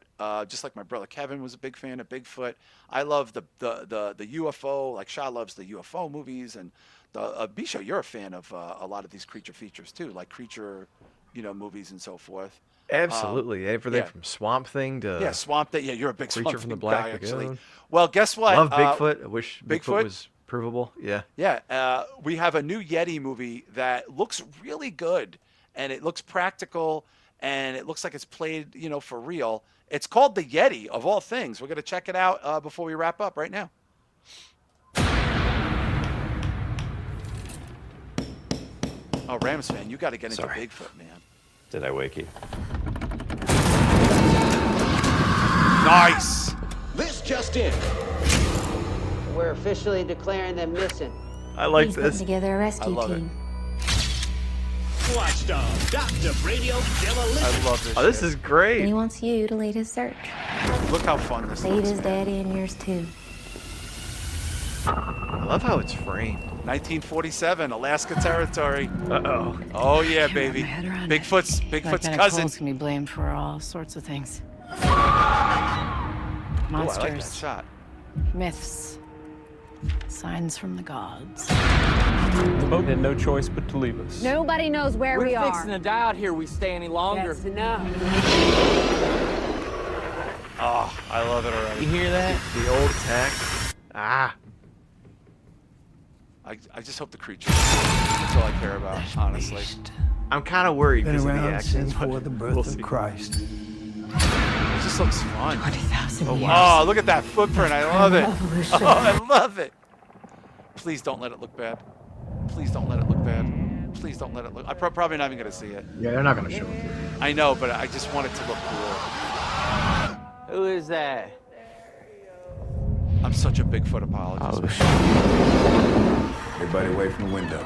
just like my brother Kevin was a big fan of Bigfoot. I love the UFO, like Shah loves the UFO movies, and the B-Show, you're a fan of a lot of these creature features too, like creature, you know, movies and so forth. Absolutely. Everything from Swamp Thing to Swamp Thing. Yeah, you're a big Creature Swamp from the Thing Black guy, Lagoon. actually. Well, guess what? Love Bigfoot. I wish Bigfoot was provable. Yeah. Yeah. We have a new Yeti movie that looks really good, and it looks practical, and it looks like it's played, you know, for real. It's called the Yeti, of all things. We're going to check it out before we wrap up right now. Oh, Rams fan, you got to get into Bigfoot, man. Did I wake you? Nice. This just in. We're officially declaring them missing. I like He's this. putting together a rescue team. Watchdog, Dr. Radio Demolition. I love this. Oh, this is great. And he wants you to lead his search. Look how fun this Lead is. his daddy and yours too. I love how it's framed. 1947, Alaska Territory. Uh-oh. Oh yeah, baby. Bigfoot's cousin. Can be blamed for all sorts of things. Ooh, I Monsters, like that shot. myths, signs from the gods. The boat had no choice but to leave us. Nobody knows where we are. We're fixing to die out here. We stay any longer. That's enough. Oh, I love it already. You hear that? The old attack. Ah. I just hope the creature. That's all I care about, honestly. I'm kind of worried because of the around accents. since for the birth of Christ. It just looks fun. 20,000 years. Oh, look at that footprint. I love it. Oh, I love it. Please don't let it look bad. Please don't let it look bad. Please don't let it look. I'm probably not even going to see it. Yeah, they're not going to show it. I know, but I just want it to look cool. Who is that? I'm such a Bigfoot apologist. Everybody away from the window.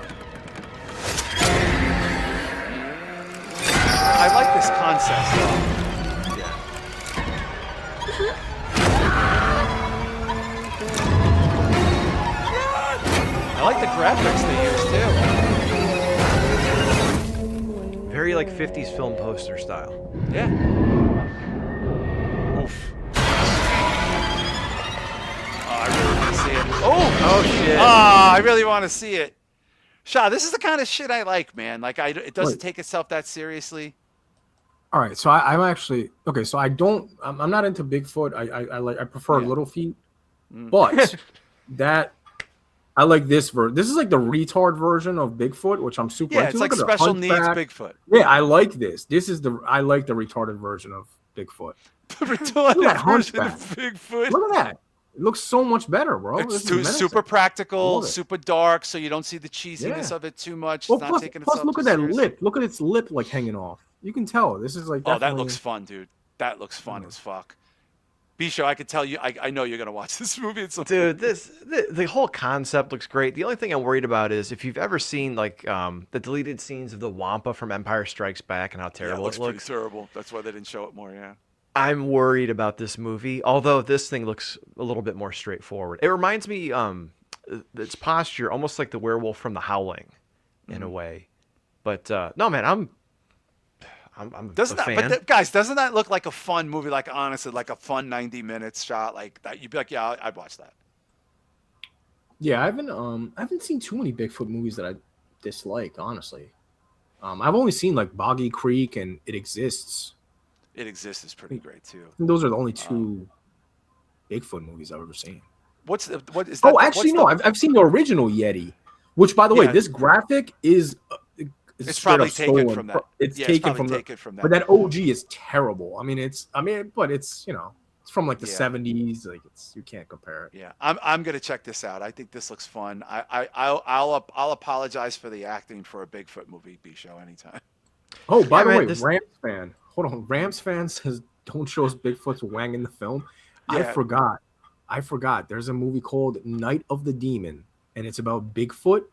I like this concept. I like the graphics they use too. Very like 50s film poster style. Yeah. Oof. Oh, I really want to see it. Oh shit. I really want to see it. Shah, this is the kind of shit I like, man. Like, it doesn't take itself that seriously. All right, so I'm actually okay. So I'm not into Bigfoot. I prefer Little Feet, but I like this version. This is like the retard version of Bigfoot, which I'm super into. It's like special needs Bigfoot. Yeah, I like this. I like the retarded version of Bigfoot. The retarded version of Bigfoot. Look at that. It looks so much better, bro. It's super practical, super dark, so you don't see the cheesiness of it too much. Well, it's not taking itself look too at that serious. lip. Look at its lip like hanging off. You can tell this is like. Oh, that looks fun, dude. That looks fun as fuck. Bisho, I could tell you. I know you're gonna watch this movie. Dude, the whole concept looks great. The only thing I'm worried about is if you've ever seen like the deleted scenes of the Wampa from Empire Strikes Back and how terrible it looks. Pretty terrible. That's why they didn't show it more. Yeah. I'm worried about this movie, although this thing looks a little bit more straightforward. It reminds me, its posture almost like the werewolf from The Howling, in a way. But no, man, I'm a fan. But guys, doesn't that look like a fun movie? Like honestly, like a fun 90 minutes shot like that. You'd be like, yeah, I'd watch that. Yeah, I haven't seen too many Bigfoot movies that I dislike. Honestly, I've only seen like Boggy Creek and It Exists. It Exists is pretty great too. Those are the only two Bigfoot movies I've ever seen. What is that? Oh, actually, no. I've seen the original Yeti, which, by the way, this graphic is. It's probably taken from that. It's taken from that. But that OG is terrible. But it's it's from like the 70s. Like you can't compare it. Yeah, I'm gonna check this out. I think this looks fun. I'll apologize for the acting for a Bigfoot movie, B-Show, anytime. Oh, by the way, Rams fan. Hold on, Rams fan says don't show us Bigfoot's wang in the film. Yeah. I forgot. There's a movie called Night of the Demon, and it's about Bigfoot,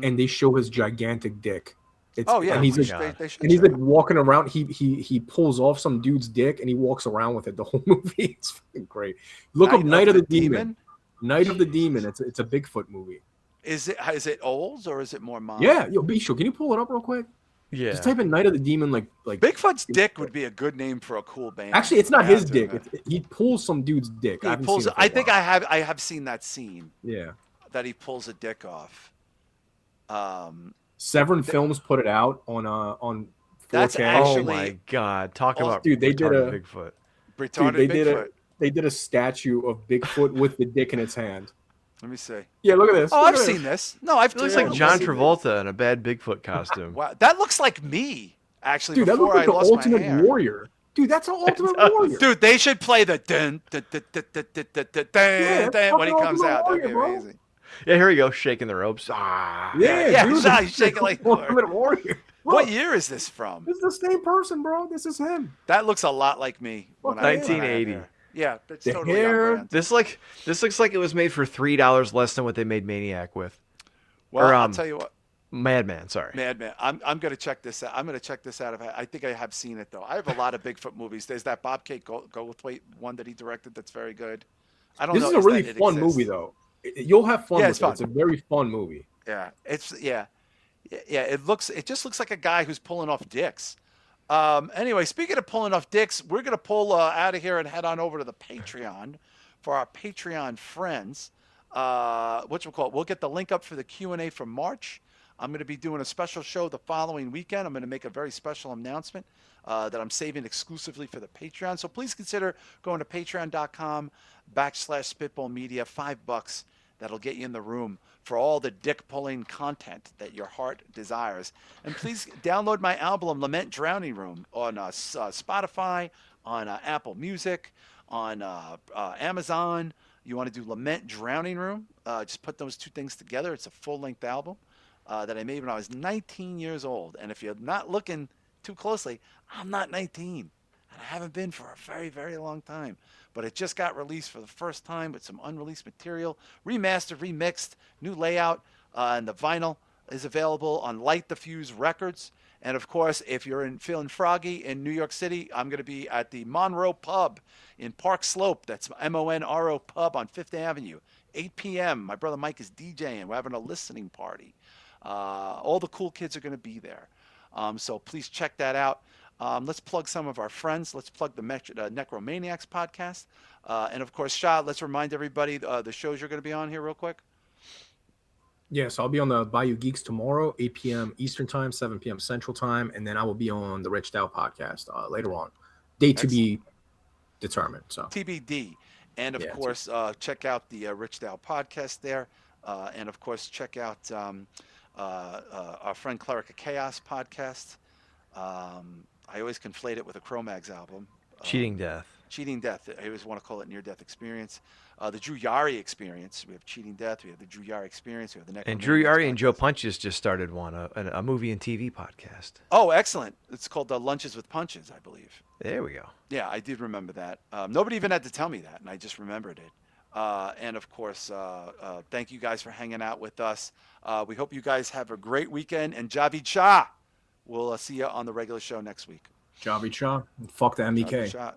and they show his gigantic dick. And he's like walking around. He pulls off some dude's dick and he walks around with it the whole movie. It's fucking great. Look up Night of the Demon. Night of the Demon. It's a Bigfoot movie. Is it old or is it more modern? Yeah, yo, Bisho, can you pull it up real quick? Yeah. Just type in Night of the Demon, like Bigfoot's dick would be a good name for a cool band. Actually, it's not his dick. He pulls some dude's dick. He pulls. I think I have seen that scene. Yeah. That he pulls a dick off. Severn Films put it out on 4K. That's actually, oh my god! Talk about dude. They did a Bigfoot. Bigfoot. They did a statue of Bigfoot with the dick in its hand. Let me see. Yeah, look at this. Oh, I've seen this. No, It looks like John Travolta in a bad Bigfoot costume. Wow, that looks like me. Actually, dude, that looks like the Ultimate Warrior. Dude, that's an Ultimate Warrior. Dude, they should play the dun when he comes out. That'd be amazing. Yeah, here we go, shaking the ropes. Yeah, dude, he's shaking like Ultimate Warrior. Bro, what year is this from? This is the same person, bro. This is him. That looks a lot like me. 1980. Yeah, that's the totally hair. This looks like it was made for $3 less than what they made Maniac with. Well, I'll tell you what. Madman, sorry. Madman. I'm gonna check this out. I'm gonna check this out. I think I have seen it though. I have a lot of Bigfoot movies. There's that Bobcat Goldthwait one that he directed that's very good. I don't know. This is a really fun movie though. You'll have fun with it. It's a very fun movie. Yeah, it just looks like a guy who's pulling off dicks. Anyway, speaking of pulling off dicks, we're gonna pull out of here and head on over to the Patreon for our Patreon friends. We'll get the link up for the Q&A for March. I'm going to be doing a special show the following weekend. I'm going to make a very special announcement that I'm saving exclusively for the Patreon. So please consider going to patreon.com/spitballmedia, $5. That'll get you in the room for all the dick-pulling content that your heart desires. And please download my album, Lament Drowning Room, on Spotify, on Apple Music, on Amazon. You want to do Lament Drowning Room, just put those two things together. It's a full-length album that I made when I was 19 years old. And if you're not looking too closely, I'm not 19. And I haven't been for a very, very long time. But it just got released for the first time with some unreleased material, remastered, remixed, new layout, and the vinyl. is available on Light the Fuse Records. And of course, if you're feeling froggy in New York City, I'm going to be at the Monroe Pub in Park Slope. That's MONRO Pub on 5th Avenue, 8 p.m. My brother Mike is DJing. We're having a listening party. All the cool kids are going to be there. So please check that out. Let's plug some of our friends. Let's plug the Necromaniacs podcast. And of course, Shah, let's remind everybody the shows you're going to be on here real quick. Yes, I'll be on the Bayou Geeks tomorrow, 8 p.m. Eastern Time, 7 p.m. Central Time, and then I will be on the Rich Dow podcast later on. Date to be determined. So TBD. And of course, check out the Rich Dow podcast there. And of course, check out our friend Cleric Chaos podcast. I always conflate it with a Cro-Mags album. Cheating Death. Cheating Death. I always want to call it Near Death Experience. The Drew Yari Experience. We have Cheating Death. We have the Drew Yari Experience. We have the Necromaniacs. And Drew Yari and Joe Punches just started a movie and TV podcast. Oh, excellent. It's called Lunches with Punches, I believe. There we go. Yeah, I did remember that. Nobody even had to tell me that, and I just remembered it. And of course, thank you guys for hanging out with us. We hope you guys have a great weekend. And Javid Shah, we'll see you on the regular show next week. Javid Shah. Fuck the MEK. Shah.